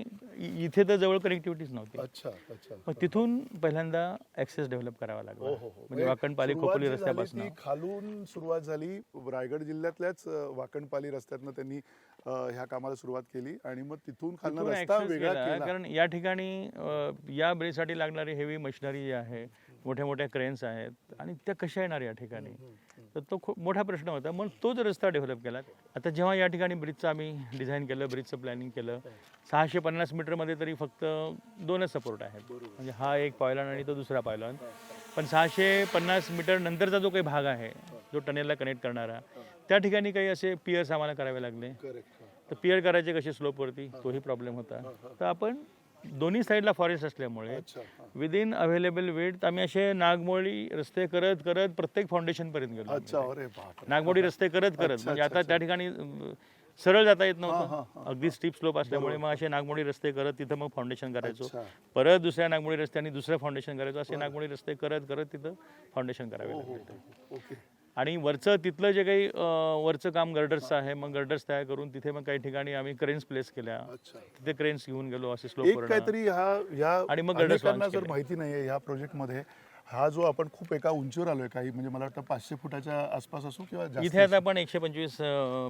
इथे तर जवळ कनेक्टिव्हिटीच नव्हती. मग तिथून पहिल्यांदा ॲक्सेस डेव्हलप करावा लागला. म्हणजे वाकणपाली खोपोली रस्त्यापासून खालून सुरुवात झाली. रायगड जिल्ह्यातल्याच वाकणपाली रस्त्यातनं त्यांनी ह्या कामाला सुरुवात केली आणि मग तिथून खालनं रस्ता वेगळा केला. कारण या ठिकाणी या ब्रिजसाठी लागणारी हेवी मशिनरी जी आहे, मोठ्या मोठ्या क्रेन्स आहेत आणि त्या कशा येणार या ठिकाणी, तर तो खूप मोठा प्रश्न होता. मग तोच रस्ता डेव्हलप केला. आता जेव्हा या ठिकाणी ब्रिजचं आम्ही डिझाईन केलं, ब्रिजचं प्लॅनिंग केलं, 650 मीटरमध्ये तरी फक्त 2च सपोर्ट आहेत. म्हणजे हा एक पायलॉन आणि तो दुसरा पायलॉन. पण 650 मीटर नंतरचा जो काही भाग आहे, जो टनेलला कनेक्ट करणारा, त्या ठिकाणी काही असे पियर्स आम्हाला करावे लागले. तर पियर करायचे कसे स्लोपवरती, तोही प्रॉब्लेम होता. तर आपण दोन्ही साईडला फॉरेस्ट असल्यामुळे विदिन अवेलेबल वेट आम्ही असे नागमोडी रस्ते करत करत प्रत्येक फाउंडेशन पर्यंत गेलो. नागमोडी रस्ते करत म्हणजे आता त्या ठिकाणी सरळ जाता येत नव्हतं, अगदी स्टीप स्लोप असल्यामुळे. मग असे नागमोडी रस्ते करत तिथं मग फाउंडेशन करायचो. परत दुसऱ्या नागमोडी रस्त्याने दुसरं फाउंडेशन करायचो. असे नागमोडी रस्ते करत करत तिथं फाउंडेशन करावे लागले. आणि वरचं तिथलं जे काही वरचं काम गर्डर्सचं आहे, मग गर्डर्स तयार करून तिथे मग काही ठिकाणी आम्ही क्रेन्स प्लेस केल्या. तिथे क्रेन्स घेऊन गेलो असे स्लोप काहीतरी आणि मग गर्डर्सना जर माहिती नाहीये ह्या प्रोजेक्टमध्ये, हा जो आपण खूप एका उंचीवर आलोय, काही म्हणजे मला वाटतं 500 फुटाच्या आसपास असो किंवा इथे आता आपण 125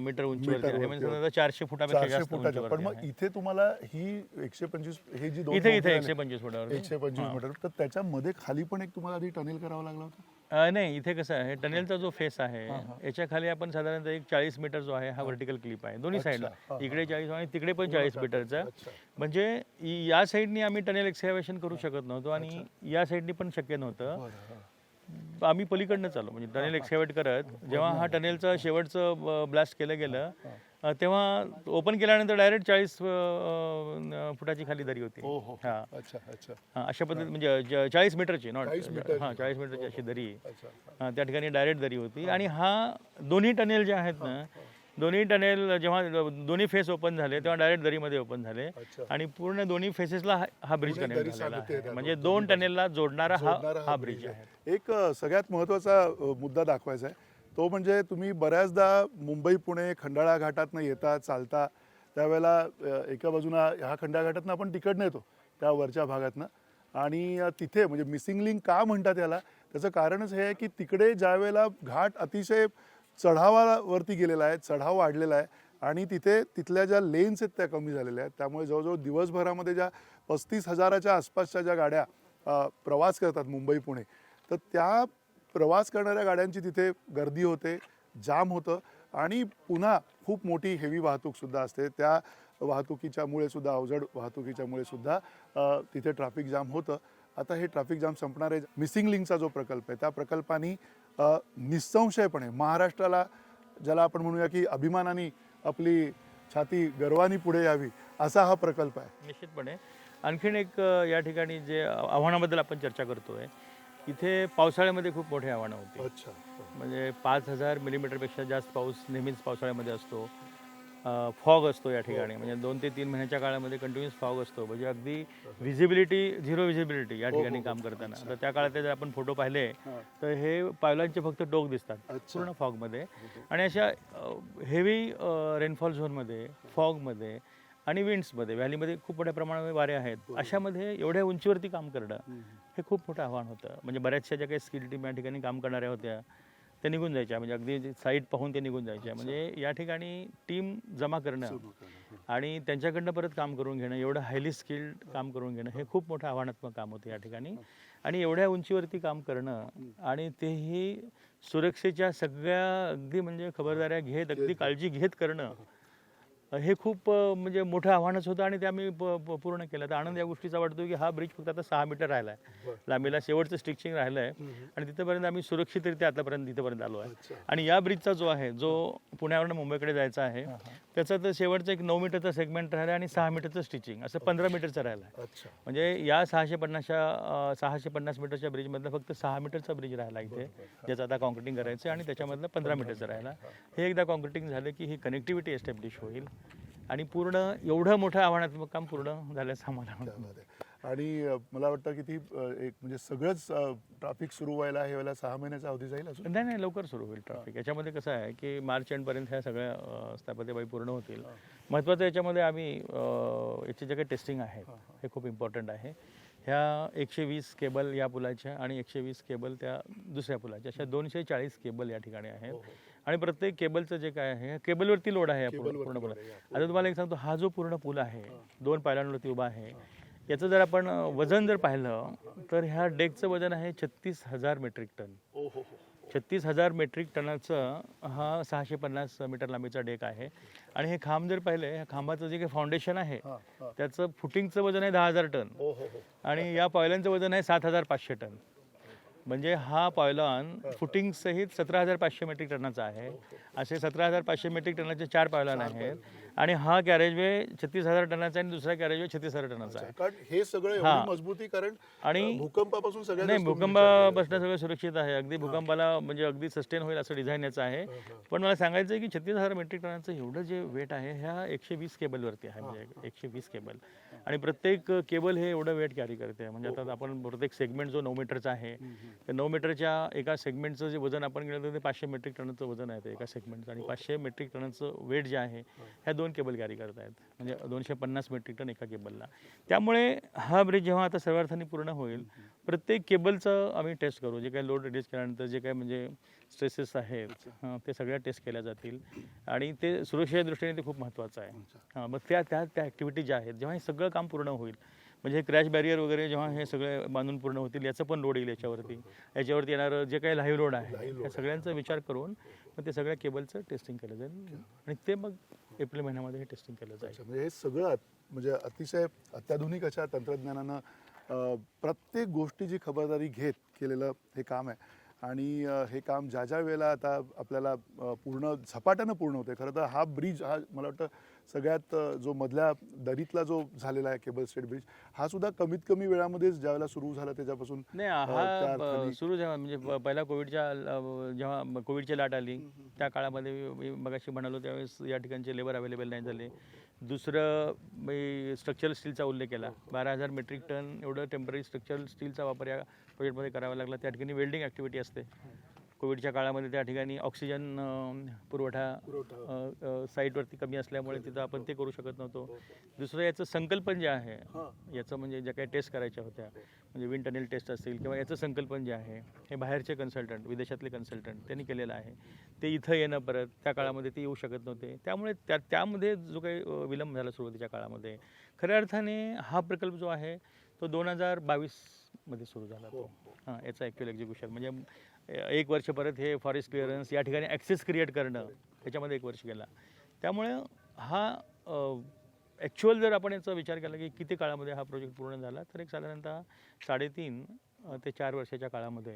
मीटर उंचीवर आहे. म्हणजे 400 फुटापेक्षा जास्त उंचीवर. पण मग इथे तुम्हाला ही 125 हे जी दोन इथे 125 फुटावर 125 मीटर, तर त्याच्यामध्ये खाली पण एक तुम्हाला आधी टनेल करावं लागलं होतं. नाही, इथे कसं आहे, टनेलचा जो फेस आहे याच्या खाली आपण साधारणतः एक 40 मीटर जो आहे हा व्हर्टिकल क्लिप आहे दोन्ही साईडला. इकडे 40 आणि तिकडे पण 40 मीटरचा. म्हणजे या साईडनी आम्ही टनेल एक्सकॅव्हेशन करू शकत नव्हतो आणि या साईडनी पण शक्य नव्हतं. आम्ही पलीकडनंच आलो. म्हणजे टनेल एक्सकॅव्हेट करत जेव्हा हा टनेलचं शेवटचं ब्लास्ट केलं गेलं, तेव्हा ओपन केल्यानंतर डायरेक्ट 40 फुटाची खाली दरी होती. अशा पद्धतीने म्हणजे 40 मीटरची, नॉट 40 मीटरची अशी दरी त्या ठिकाणी डायरेक्ट दरी होती. आणि हा दोन्ही टनेल जे आहेत ना, दोन्ही टनेल जेव्हा दोन्ही फेस ओपन झाले तेव्हा डायरेक्ट दरीमध्ये ओपन झाले आणि पूर्ण दोन्ही फेसेसला हा ब्रिज कनेक्ट झालेला आहे. म्हणजे 2 टनेलला जोडणारा हा ब्रिज आहे. एक सगळ्यात महत्त्वाचा मुद्दा दाखवायचा आहे, तो म्हणजे तुम्ही बऱ्याचदा मुंबई पुणे खंडाळा घाटातनं येता चालता, त्यावेळेला एका बाजूला ह्या खंडाळा घाटातनं आपण तिकडनं येतो त्या वरच्या भागातनं. आणि तिथे म्हणजे मिसिंग लिंक का म्हणतात याला, त्याचं कारणच हे आहे की तिकडे ज्या वेळेला घाट अतिशय चढावावरती गेलेला आहे, चढाव वाढलेला आहे आणि तिथे तिथल्या ज्या लेन्स आहेत त्या कमी झालेल्या आहेत. त्यामुळे जवळजवळ दिवसभरामध्ये ज्या 35,000च्या आसपासच्या ज्या गाड्या प्रवास करतात मुंबई पुणे, तर त्या प्रवास करणाऱ्या गाड्यांची तिथे गर्दी होते, जाम होतं आणि पुन्हा खूप मोठी हेवी वाहतूकसुद्धा असते. त्या वाहतुकीच्यामुळे सुद्धा, अवजड वाहतुकीच्यामुळे सुद्धा तिथे ट्रॅफिक जाम होतं. आता हे ट्रॅफिक जाम संपणार आहे. मिसिंग लिंकचा जो प्रकल्प आहे, त्या प्रकल्पाने निसंशयपणे महाराष्ट्राला, ज्याला आपण म्हणूया की अभिमानाने आपली छाती गर्वानी पुढे यावी, असा हा प्रकल्प आहे. निश्चितपणे. आणखीन एक या ठिकाणी जे आव्हानाबद्दल आपण चर्चा करतोय, इथे पावसाळ्यामध्ये खूप मोठी आव्हानं होती. म्हणजे 5000 मिलीमीटरपेक्षा जास्त पाऊस नेहमीच पावसाळ्यामध्ये असतो. फॉग असतो या ठिकाणी. म्हणजे 2 ते 3 महिन्याच्या काळामध्ये कंटिन्युअस फॉग असतो. म्हणजे अगदी व्हिजिबिलिटी, 0 व्हिजिबिलिटी या ठिकाणी काम करताना. तर त्या काळात जर आपण फोटो पाहिले तर हे पायलॉनचे फक्त टोक दिसतात पूर्ण फॉगमध्ये. आणि अशा हेवी रेनफॉल झोनमध्ये, फॉगमध्ये आणि विंड्समध्ये, व्हॅलीमध्ये खूप मोठ्या प्रमाणामध्ये वारे आहेत. अशामध्ये एवढ्या उंचीवरती काम करणं हे खूप मोठं आव्हान होतं. म्हणजे बऱ्याचशा ज्या काही स्किल टीम या ठिकाणी काम करणाऱ्या होत्या ते निघून जायच्या. म्हणजे अगदी साईट पाहून ते निघून जायच्या. म्हणजे या ठिकाणी टीम जमा करणं आणि त्यांच्याकडनं परत काम करून घेणं, एवढं हायली स्किल्ड काम करून घेणं हे खूप मोठं आव्हानात्मक काम होतं या ठिकाणी. आणि एवढ्या उंचीवरती काम करणं आणि तेही सुरक्षेच्या सगळ्या अगदी म्हणजे खबरदाऱ्या घेत, अगदी काळजी घेत करणं, हे खूप म्हणजे मोठं आव्हानच होतं आणि ते आम्ही पूर्ण केलं. तर आनंद या गोष्टीचा वाटतो की हा ब्रिज फक्त आता 6 मीटर राहिला आहे लांबीला, शेवटचं स्टिचिंग राहिलं आहे आणि तिथपर्यंत आम्ही सुरक्षितरित्या आतापर्यंत तिथपर्यंत आलो आहे. आणि या ब्रिजचा जो आहे, जो पुण्यावरून मुंबईकडे जायचा आहे, त्याचा तर शेवटचं एक 9 मीटरचा सेगमेंट राहिला आणि 6 मीटरचं स्टिचिंग, असं 15 मीटरचं राहिलं आहे. म्हणजे या 650 मीटरच्या ब्रिजमधलं फक्त 6 मीटरचा ब्रिज राहिला इथे, ज्याचं आता कॉन्क्रिटिंग करायचं आणि त्याच्यामधलं 15 मीटरचं राहिला. हे एकदा कॉन्क्रिटिंग झालं की ही कनेक्टिव्हिटी एस्टॅब्लिश होईल आणि पूर्ण एवढं मोठं आव्हानात्मक काम पूर्ण झाल्याचं आम्हाला वाटतं. आणि मला वाटतं की ती एक म्हणजे सगळंच ट्रॅफिक सुरू व्हायला हे व्हायला 6 महिन्याचा अवधी जाईल अजून. नाही लवकर सुरू होईल ट्रॅफिक. याच्यामध्ये कसं आहे की मार्च एंडपर्यंत ह्या सगळ्या स्थापत्यबाई पूर्ण होतील. महत्त्वाचं याच्यामध्ये आम्ही याचे जे काही टेस्टिंग आहेत हे खूप इम्पॉर्टंट आहे. ह्या 120 केबल या पुलाच्या आणि 120 केबल त्या दुसऱ्या पुलाच्या, अशा 240 केबल या ठिकाणी आहेत. आणि प्रत्येक केबलचं जे काय आहे, केबलवरती लोड आहे पूर्णपणे. आता तुम्हाला एक सांगतो, हा जो पूर्ण पूल आहे 2 पायऱ्यांवरती उभा आहे, याचं जर आपण वजन जर पाहिलं तर ह्या डेकचं वजन आहे 36,000 मेट्रिक टन. 36,000 मेट्रिक टनाचं हा 650 मीटर लांबीचा डेक आहे. आणि हे खांब जर पाहिले, ह्या खांबाचं जे काही फाउंडेशन आहे त्याचं फुटिंगचं वजन आहे 10,000 टन आणि या पायलांचं वजन आहे 7,500 टन. म्हणजे हा पायलॉन फुटिंग सहित 17,500 मेट्रिक टनाचा आहे. असे 17,500 मेट्रिक टनाचे 4 पायलॉन आहेत आणि हा कॅरेजवे 36,000 टनाचा आणि दुसरा कॅरेजवे 36,000 टनाचा आहे. कारण हे सगळं एवढी मजबूतीकरण आणि भूकंपापासून सगळ्या नाही, भूकंपापासून सगळं सुरक्षित आहे. अगदी भूकंपाला म्हणजे अगदी सस्टेन होईल असं डिझाईन याचं आहे. पण मला सांगायचं आहे की 36,000 मेट्रिक टनाचं एवढं जे वेट आहे ह्या 120 केबलवरती आहे. म्हणजे 120 केबल आणि प्रत्येक केबल हे एवढं वेट कॅरी करते. म्हणजे आता आपण प्रत्येक सेगमेंट जो 9 मीटरचा आहे, त्या 9 मीटरच्या एका सेगमेंटचं जे वजन आपण केलं तर ते 500 मेट्रिक टनाचं वजन आहे ते एका सेगमेंटचं. आणि 500 मेट्रिक टनाचं वेट जे आहे ह्या 2 केबल कॅरी करत आहेत. म्हणजे 250 मेट्रिक टन एका केबलला. त्यामुळे हा ब्रिज जेव्हा आता सर्वार्थाने पूर्ण होईल, प्रत्येक केबलचं आम्ही टेस्ट करू. जे काही लोड रिड्यूस केल्यानंतर जे काही म्हणजे स्ट्रेसेस आहेत ते सगळ्या टेस्ट केल्या जातील आणि ते सुरक्षेच्या दृष्टीने ते खूप महत्त्वाचं आहे. मग त्या ॲक्टिव्हिटी ज्या आहेत, जेव्हा हे सगळं काम पूर्ण होईल, म्हणजे क्रॅश बॅरियर वगैरे जेव्हा हे सगळे बांधून पूर्ण होतील, याचं पण लोड येईल याच्यावरती येणारं जे काही लाईव्ह लोड आहे या सगळ्यांचा विचार करून मग ते सगळ्या केबलचं टेस्टिंग केलं जाईल आणि ते मग एप्रिल महिन्यामध्ये हे टेस्टिंग केलं जाईल. म्हणजे हे सगळं म्हणजे अतिशय अत्याधुनिक अशा तंत्रज्ञानानं प्रत्येक गोष्टीची खबरदारी घेत केलेलं हे काम आहे. आणि हे काम ज्या वेळेला आता आपल्याला पूर्ण झपाट्यानं पूर्ण होते. खरं तर हा ब्रिज हा मला वाटतं सगळ्यात जो मधल्या दरीतला जो झालेला आहे केबल स्टेट ब्रिज, हा सुद्धा कमीत कमी वेळामध्येच ज्यावेळेला सुरू झाला त्याच्यापासून नाही, हा सुरू जेव्हा म्हणजे पहिला जेव्हा कोविडची लाट आली त्या काळामध्ये मी मगाशी म्हणालो त्यावेळेस या ठिकाणचे लेबर अवेलेबल नाही झाले. दुसरं मी स्ट्रक्चरल स्टीलचा उल्लेख केला. 12,000 मेट्रिक टन एवढं टेम्पररी स्ट्रक्चरल स्टीलचा वापर या प्रोजेक्टमध्ये करावा लागला. त्या ठिकाणी वेल्डिंग ॲक्टिव्हिटी असते. कोविडच्या काळामध्ये त्या ठिकाणी ऑक्सिजन पुरवठा साईटवरती कमी असल्यामुळे तिथं आपण ते करू शकत नव्हतो. दुसरं याचं संकल्पन जे आहे, याचं म्हणजे ज्या काही टेस्ट करायच्या होत्या, म्हणजे विंड टनेल टेस्ट असतील किंवा याचं संकल्पन जे आहे हे बाहेरचे कन्सल्टंट, विदेशातले कन्सल्टंट त्यांनी केलेलं आहे. ते इथं येणं परत त्या काळामध्ये ते येऊ शकत नव्हते. त्यामुळे त्यामध्ये जो काही विलंब झाला सुरुवातीच्या काळामध्ये, खऱ्या अर्थाने हा प्रकल्प जो आहे तो 2022मध्ये सुरू झाला. तो याचा ॲक्च्युअल एक्झिक्युशन म्हणजे 1 वर्ष परत हे फॉरेस्ट क्लिअरन्स या ठिकाणी ॲक्सेस क्रिएट करणं त्याच्यामध्ये 1 वर्ष गेला. त्यामुळे हा ॲक्च्युअल जर आपण याचा विचार केला की किती काळामध्ये हा प्रोजेक्ट पूर्ण झाला, तर एक साधारणतः 3.5 ते 4 वर्षाच्या काळामध्ये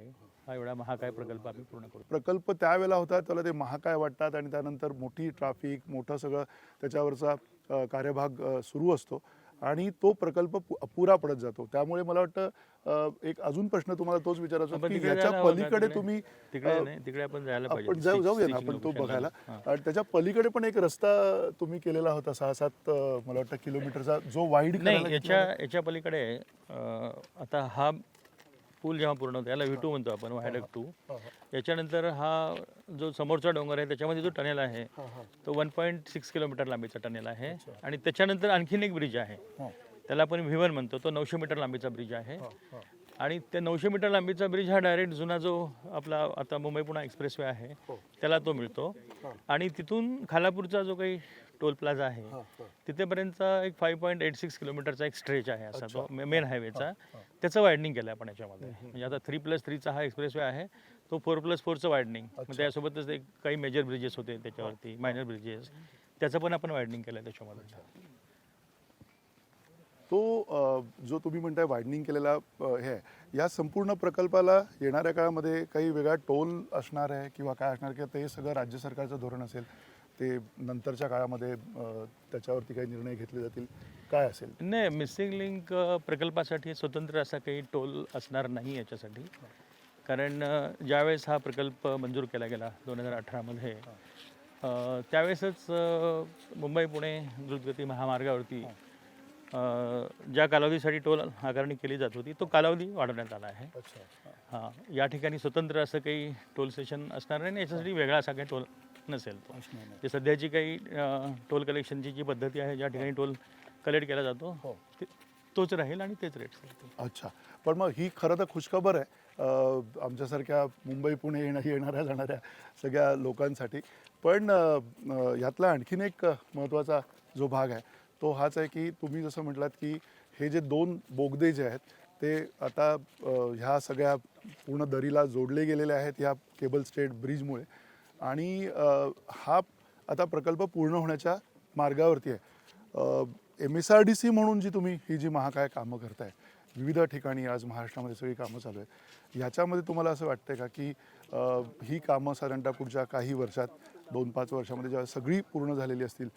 हा एवढा महाकाय प्रकल्प आम्ही पूर्ण करू. प्रकल्प त्यावेळेला होता त्याला ते महाकाय वाटतात आणि त्यानंतर मोठी ट्रॅफिक, मोठं सगळं त्याच्यावरचा कार्यभाग सुरू असतो आणि तो प्रकल्प अपुरा पडत जातो. त्यामुळे मला वाटतं एक अजून प्रश्न तुम्हाला तोच विचारायचा की याच्या पलीकडे तुम्ही तिकडे आपण जायला पाहिजे. आपण जाऊया ना आपण तो बघायला. आणि त्याच्या पलीकडे पण एक रस्ता तुम्ही केलेला होता 6-7 मला वाटतं किलोमीटरचा, जो वाईड नाही. याच्या पलीकडे आता हा पूल जेव्हा पूर्ण होतो याला V2 म्हणतो आपण, व्हायडक्ट 2. याच्यानंतर हा जो समोरचा डोंगर आहे त्याच्यामध्ये जो टनेल आहे तो 1.6 किलोमीटर लांबीचा टनेल आहे. आणि त्याच्यानंतर आणखीन एक ब्रिज आहे, त्याला आपण V1 म्हणतो. तो 900 मीटर लांबीचा ब्रिज आहे. आणि त्या 900 मीटर लांबीचा ब्रिज हा डायरेक्ट जुना जो आपला आता मुंबई पुणे एक्सप्रेसवे आहे त्याला तो मिळतो. आणि तिथून खालापूरचा जो काही टोल प्लाझा आहे तिथेपर्यंतचा एक 5.86 किलोमीटरचा एक स्ट्रेच आहे असा तो मेन हायवेचा. त्याचं वायडनिंग केलं आहे आपण याच्यामध्ये. म्हणजे आता 3+3चा हा एक्सप्रेसवे आहे, तो 4+4चं वायडनिंग. त्यासोबतच एक काही मेजर ब्रिजेस होते त्याच्यावरती, मायनर ब्रिजेस. त्याचं पण आपण वायडनिंग केलं आहे त्याच्यामध्ये. तो जो तुम्ही म्हणताय वायडनिंग केलेला हे आहे, या संपूर्ण प्रकल्पाला येणाऱ्या काळामध्ये काही वेगळा टोल असणार आहे किंवा काय असणार, किंवा ते सगळं राज्य सरकारचं धोरण असेल, ते नंतरच्या काळामध्ये त्याच्यावरती काही निर्णय घेतले जातील, काय असेल? नाही, मिसिंग लिंक प्रकल्पासाठी स्वतंत्र असा काही टोल असणार नाही याच्यासाठी. कारण ज्यावेळेस हा प्रकल्प मंजूर केला गेला 2018मध्ये, त्यावेळेसच मुंबई पुणे द्रुतगती महामार्गावरती ज्या कालावधीसाठी टोल आकारणी केली जात होती तो कालावधी वाढवण्यात आला आहे. हां, या ठिकाणी स्वतंत्र असं काही टोल स्टेशन असणार नाही, याच्यासाठी वेगळा असा काही टोल नसेल तो. जे सध्याची काही टोल कलेक्शनची जी पद्धती आहे, ज्या ठिकाणी टोल कलेक्ट केला जातो तोच राहील आणि तेच रेट्स राहतील. अच्छा, पण मग ही खरं तर खुशखबर आहे आमच्यासारख्या मुंबई पुणे येणाऱ्या जाणाऱ्या सगळ्या लोकांसाठी. पण यातला आणखीन एक महत्त्वाचा जो भाग आहे तो हाच आहे की तुम्ही जसं म्हटलात की हे जे 2 बोगदे जे आहेत ते आता ह्या सगळ्या पूर्ण दरीला जोडले गेलेले आहेत या केबल स्टेट ब्रिजमुळे, आणि हा आता प्रकल्प पूर्ण होण्याच्या मार्गावरती आहे. MSRDC म्हणून जी तुम्ही ही जी महाकाय कामं करताय विविध ठिकाणी, आज महाराष्ट्रामध्ये सगळी कामं चालू आहे, याच्यामध्ये तुम्हाला असं वाटतं का की ही कामं साधारणतः पुढच्या काही वर्षात 2-5 वर्षामध्ये जेव्हा सगळी पूर्ण झालेली असतील,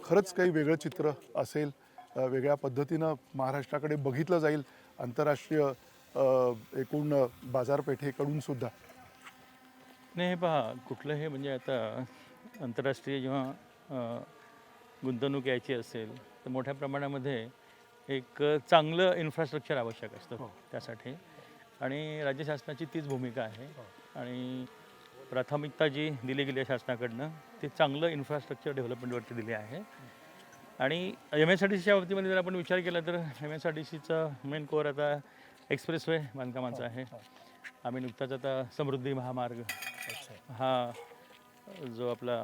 खरंच काही वेगळं चित्र असेल, वेगळ्या पद्धतीनं महाराष्ट्राकडे बघितलं जाईल आंतरराष्ट्रीय एकूण बाजारपेठेकडून सुद्धा? नाही, हे पहा, कुठलंही म्हणजे आता आंतरराष्ट्रीय जेव्हा गुंतवणूक यायची असेल तर मोठ्या प्रमाणामध्ये एक चांगलं इन्फ्रास्ट्रक्चर आवश्यक असतं त्यासाठी, आणि राज्य शासनाची तीच भूमिका आहे. आणि प्राथमिकता जी दिली गेली आहे शासनाकडनं ते चांगलं इन्फ्रास्ट्रक्चर डेव्हलपमेंटवरती दिली आहे. आणि MSRDCच्या बाबतीमध्ये जर आपण विचार केला तर MSRDCचं मेन कोअर आता एक्सप्रेसवे बांधकामाचं आहे. आम्ही नुकताच आता समृद्धी महामार्ग हा जो आपला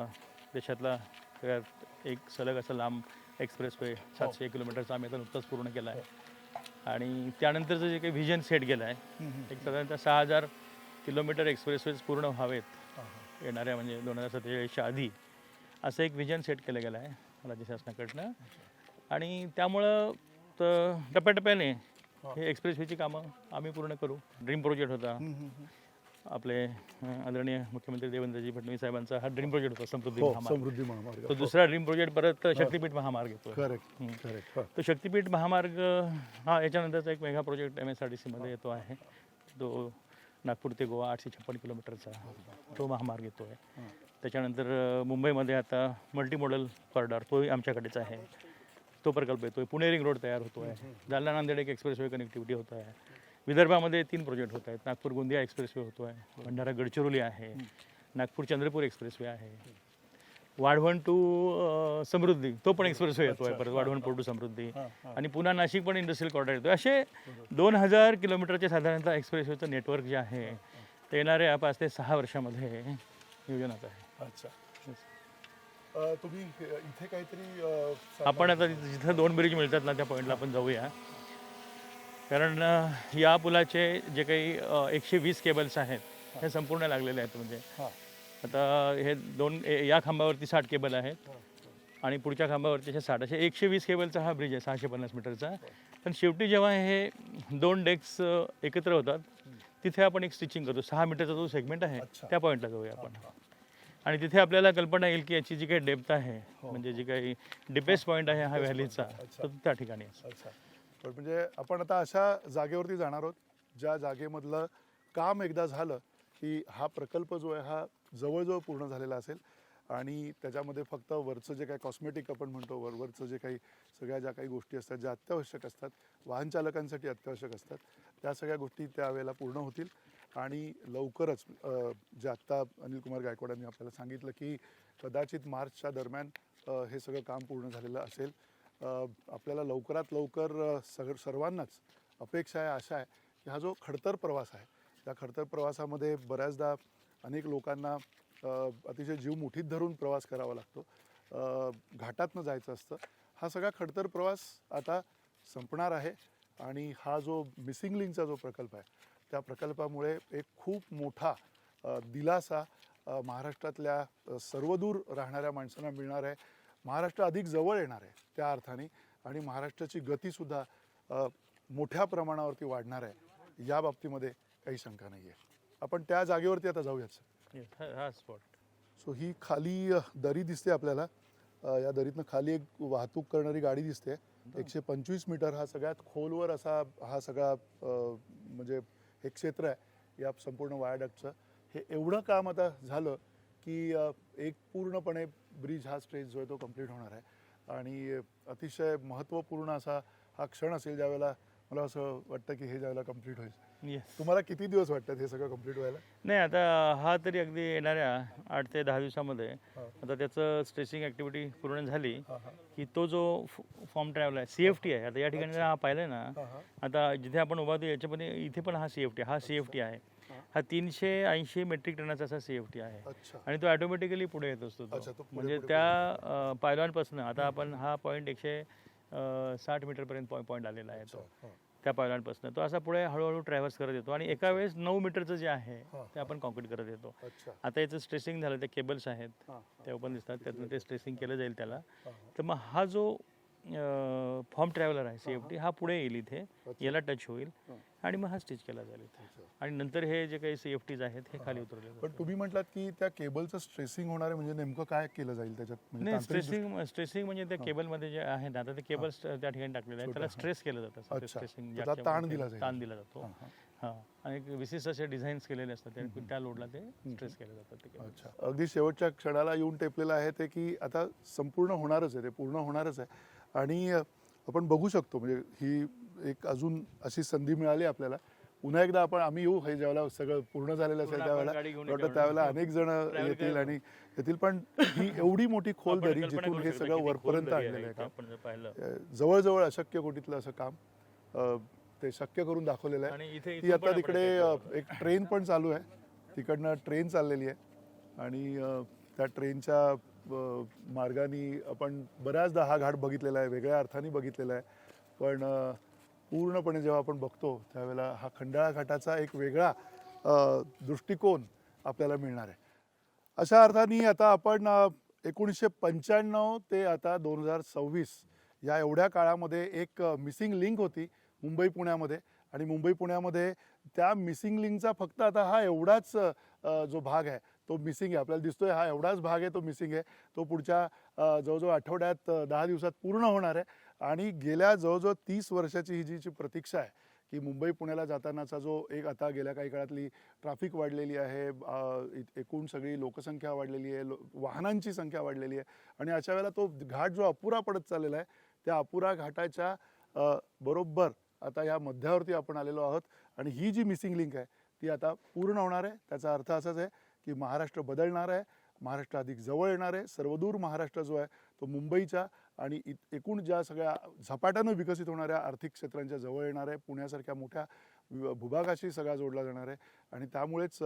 देशातला सगळ्यात एक सलग असा लांब एक्सप्रेसवे 700 किलोमीटरचा आम्ही आता नुकताच पूर्ण केला आहे. आणि त्यानंतरचं जे काही व्हिजन सेट केलं आहे, एक साधारणतः 6000 किलोमीटर एक्सप्रेसवेज पूर्ण व्हावेत येणाऱ्या म्हणजे 2047च्या आधी, असं एक व्हिजन सेट केलं गेलं आहे राज्य शासनाकडनं. आणि त्यामुळं तर टप्प्याटप्प्याने हे एक्सप्रेसवेची कामं आम्ही पूर्ण करू. ड्रीम प्रोजेक्ट होता आपले आदरणीय मुख्यमंत्री देवेंद्रजी फडणवीस साहेबांचा, हा ड्रीम प्रोजेक्ट होता समृद्धी महामार्ग. तो दुसरा ड्रीम प्रोजेक्ट परत शक्तिपीठ महामार्ग येतो. करेक्ट. तो शक्तिपीठ महामार्ग हा याच्यानंतरचा एक मेगा प्रोजेक्ट MSRDCमध्ये येतो आहे. तो नागपूर ते गोवा 856 किलोमीटरचा तो महामार्ग येतो आहे. त्याच्यानंतर मुंबईमध्ये आता मल्टी मॉडल कॉरिडॉर तोही आमच्याकडेच आहे, तो प्रकल्प येतो आहे. पुणे रिंग रोड तयार होतो आहे. जालना नांदेड एक एक्सप्रेसवे कनेक्टिव्हिटी होत आहे. विदर्भामध्ये 3 प्रोजेक्ट होत आहेत. नागपूर गोंदिया एक्सप्रेसवे होतो आहे, भंडारा गडचिरोली आहे, नागपूर चंद्रपूर एक्सप्रेसवे आहे, वाढवण टू समृद्धी तो पण एक्सप्रेसवे येतो आहे परत, वाढवण टू समृद्धी, आणि पुन्हा नाशिक पण इंडस्ट्रियल कॉरिडॉर येतो. असे 2000 किलोमीटरचे साधारणतः एक्सप्रेसवेचं नेटवर्क जे आहे ते येणाऱ्या 5 ते 6 वर्षामध्ये नियोजनात आहे. अच्छा, तुम्ही इथे काहीतरी आपण आता जिथं 2 ब्रिज मिळतात ना त्या पॉईंटला आपण जाऊया. कारण या पुलाचे जे काही 120 केबल्स आहेत हे संपूर्ण लागलेले आहेत. म्हणजे आता हे 2 या खांबावरती 60 केबल आहेत आणि पुढच्या खांबावरती 60, असे 120 केबलचा हा ब्रिज आहे 650 मीटरचा. पण शेवटी जेव्हा हे 2 डेक्स एकत्र होतात तिथे आपण एक स्टिचिंग करतो. 6 मीटरचा जो सेगमेंट आहे त्या पॉईंटला जाऊया आपण. आणि तिथे आपल्याला कल्पना येईल की याची जी काही डेप्थ आहे, म्हणजे जी काही डिपेस्ट पॉईंट आहे हा व्हॅलीचा, तो त्या ठिकाणी आहे. पण म्हणजे आपण आता अशा जागेवरती जाणार आहोत ज्या जागेमधलं काम एकदा झालं की हा प्रकल्प जो आहे हा जवळजवळ पूर्ण झालेला असेल, आणि त्याच्यामध्ये फक्त वरचं जे काही कॉस्मेटिक आपण म्हणतो, वरचं जे काही सगळ्या ज्या काही गोष्टी असतात ज्या अत्यावश्यक असतात, वाहन चालकांसाठी अत्यावश्यक असतात, त्या सगळ्या गोष्टी त्यावेळेला पूर्ण होतील. आणि लवकरच जे आत्ता अनिल कुमार गायकवाड यांनी आपल्याला सांगितलं की कदाचित मार्चच्या दरम्यान हे सगळं काम पूर्ण झालेलं असेल. आपल्याला लवकरात लवकर सर्वांनाच अपेक्षा आहे, आशा आहे की हा जो खडतर प्रवास आहे त्या खडतर प्रवासामध्ये बऱ्याचदा अनेक लोकांना अतिशय जीव मुठीत धरून प्रवास करावा लागतो, घाटातनं जायचं असतं. हा सगळा खडतर प्रवास आता संपणार आहे, आणि हा जो मिसिंग लिंकचा जो प्रकल्प आहे त्या प्रकल्पामुळे एक खूप मोठा दिलासा महाराष्ट्रातल्या सर्वदूर राहणाऱ्या माणसांना मिळणार आहे. महाराष्ट्र अधिक जवळ येणार आहे त्या अर्थाने आणि महाराष्ट्राची गतीसुद्धा मोठ्या प्रमाणावरती वाढणार आहे या बाबतीमध्ये काही शंका नाही आहे. आपण त्या जागेवरती आता जाऊयाच. हा स्पॉट. सो ही खाली दरी दिसते आपल्याला. या दरीतनं खाली एक वाहतूक करणारी गाडी दिसते. 125 मीटर हा सगळ्यात खोलवर असा हा सगळा म्हणजे हे क्षेत्र आहे या संपूर्ण वायाडक्टचं. हे एवढं काम आता झालं की एक पूर्णपणे ब्रिज हा स्ट्रेच जो आहे तो कंप्लीट होणार आहे आणि अतिशय महत्त्वपूर्ण असा हा क्षण असेल ज्यावेळेला मला असं वाटतं की हे ज्यावेळेला कंप्लीट होईल. येस. तुम्हाला किती दिवस वाटतात हे सगळं कंप्लीट व्हायला? नाही, आता हा तरी अगदी येणाऱ्या 8 ते 10 दिवसामध्ये आता त्याचं स्ट्रेसिंग ॲक्टिव्हिटी पूर्ण झाली की तो जो फॉर्म ट्रॅव्हल आहे CFT आहे. आता या ठिकाणी हा पाहिलं ना, आता जिथे आपण उभा होतो याच्यामध्ये इथे पण हा CFT आहे. हा 380 मेट्रिक टनाचा असा CFT आहे अच्छा. आणि तो ऑटोमॅटिकली पुढे येत असतो अच्छा, तो तो. पुढे- म्हणजे पुढे- त्या पायलॉनपासून आता आपण हा पॉईंट 160 मीटरपर्यंत पॉईंट आलेला आहे तो त्या पायलॉनपासून. तो असा पुढे हळूहळू ट्रॅव्हल्स करत येतो आणि एका वेळेस 9 मीटरचं जे आहे ते आपण कॉन्क्रीट करत येतो. अच्छा. आता याचं स्ट्रेसिंग झालं, ते केबल्स आहेत ते ओपन दिसतात, त्यातून ते स्ट्रेसिंग केलं जाईल त्याला. तर मग हा जो फॉर्म ट्रॅव्हलर आहे CFT हा पुढे येईल इथे, याला टच होईल आणि मग हा स्टिच केला जाईल इथे आणि नंतर हे जे काही CFTs आहेत हे खाली उतरले पण तुम्ही म्हटलात की त्या केबलचं स्ट्रेसिंग होणार आहे, म्हणजे नेमकं काय केलं जाईल त्याच्यात? म्हणजे नाही, तांत्रिक दृष्टी- स्ट्रेसिंग म्हणजे त्या केबलमध्ये जे आहे ना, आता ते केबल्स त्या ठिकाणी टाकलेले आहेत, त्याला स्ट्रेस केलं जातं. अच्छा. स्ट्रेसिंग त्याला ताण दिला जाईल. ताण दिला जातो. हां, आणि एक विशिष्ट असे डिझाईन्स केलेले असतात त्या लोडला ते स्ट्रेस केले जातात ते cables. अच्छा. अगदी शेवटच्या क्षणाला येऊन टेपलेलं आहे ते की आता संपूर्ण होणारच आहे, ते पूर्ण होणारच आहे आणि आपण बघू शकतो. म्हणजे ही एक अजून अशी संधी मिळाली आपल्याला. पुन्हा एकदा आम्ही येऊ हे ज्यावेळेला सगळं पूर्ण झालेलं असेल पूर्ण त्यावेळेला. आपण गाडी घेऊन वाटतं त्यावेळेला अनेक जण येतील आणि येतील. पण ही एवढी मोठी खोल आपण दरी कल्पना जिथून करू हे शकतो सगळं किती खोल वरपर्यंत दरी आहे आणलेलं आहे इथे काम. आपण जर पाहिलं जवळजवळ अशक्य कोटीतलं असं काम ते शक्य करून दाखवलेलं आणि आहे. इथे ती इथून आता पण तिकडे आपण एक ट्रेन पण चालू आहे. तिकडनं ट्रेन चाललेली आहे आणि त्या ट्रेनच्या मार्गाने आपण बऱ्याचदा हा घाट बघितलेला आहे, वेगळ्या अर्थाने बघितलेला आहे. पण पूर्णपणे जेव्हा आपण बघतो त्यावेळेला हा खंडाळा घाटाचा एक वेगळा दृष्टिकोन आपल्याला मिळणार आहे. अशा अर्थाने आता आपण 1995 ते आता 2026 या एवढ्या काळामध्ये एक मिसिंग लिंक होती मुंबई पुण्यामध्ये आणि मुंबई पुण्यामध्ये त्या मिसिंग लिंकचा फक्त आता हा एवढाच जो भाग आहे तो मिसिंग आहे. आपल्याला दिसतोय हा एवढाच भाग आहे तो मिसिंग आहे. तो पुढच्या जवळजवळ आठवड्यात 10 दिवसात पूर्ण होणार आहे आणि गेल्या जवळजवळ 30 वर्षाची ही जी प्रतीक्षा आहे की मुंबई पुण्याला जातानाचा जो एक आता गेल्या काही काळातली ट्रॅफिक वाढलेली आहे, एकूण सगळी लोकसंख्या वाढलेली आहे, वाहनांची संख्या वाढलेली आहे आणि अशा वेळेला तो घाट जो अपुरा पडत चाललेला आहे त्या अपुरा घाटाच्या बरोबर आता या मध्यावरती आपण आलेलो आहोत आणि ही जी मिसिंग लिंक आहे ती आता पूर्ण होणार आहे. त्याचा अर्थ असाच आहे की महाराष्ट्र बदलणार आहे, महाराष्ट्र अधिक जवळ येणार आहे. सर्वदूर महाराष्ट्र जो आहे तो मुंबईच्या आणि एकूण ज्या सगळ्या झपाट्यानं विकसित होणाऱ्या आर्थिक क्षेत्रांच्या जवळ येणार आहे. पुण्यासारख्या मोठ्या भूभागाशी सगळा जोडला जाणार आहे आणि त्यामुळेच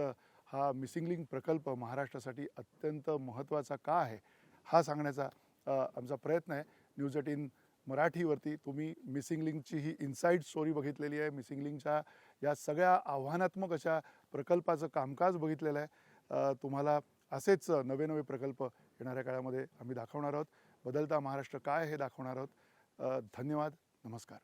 हा मिसिंग लिंक प्रकल्प महाराष्ट्रासाठी अत्यंत महत्त्वाचा का आहे हा सांगण्याचा आमचा प्रयत्न आहे. न्यूज 18 मराठीवरती तुम्ही मिसिंग लिंकची ही इनसाईड स्टोरी बघितलेली आहे. मिसिंग लिंकच्या या सगळ्या आव्हानात्मक अशा प्रकल्पाचं कामकाज बघितलेलं आहे. तुम्हाला असेच नवे नवे प्रकल्प येणाऱ्या काळामध्ये आम्ही दाखवणार आहोत. बदलता महाराष्ट्र काय हे दाखवणार आहोत. धन्यवाद. नमस्कार.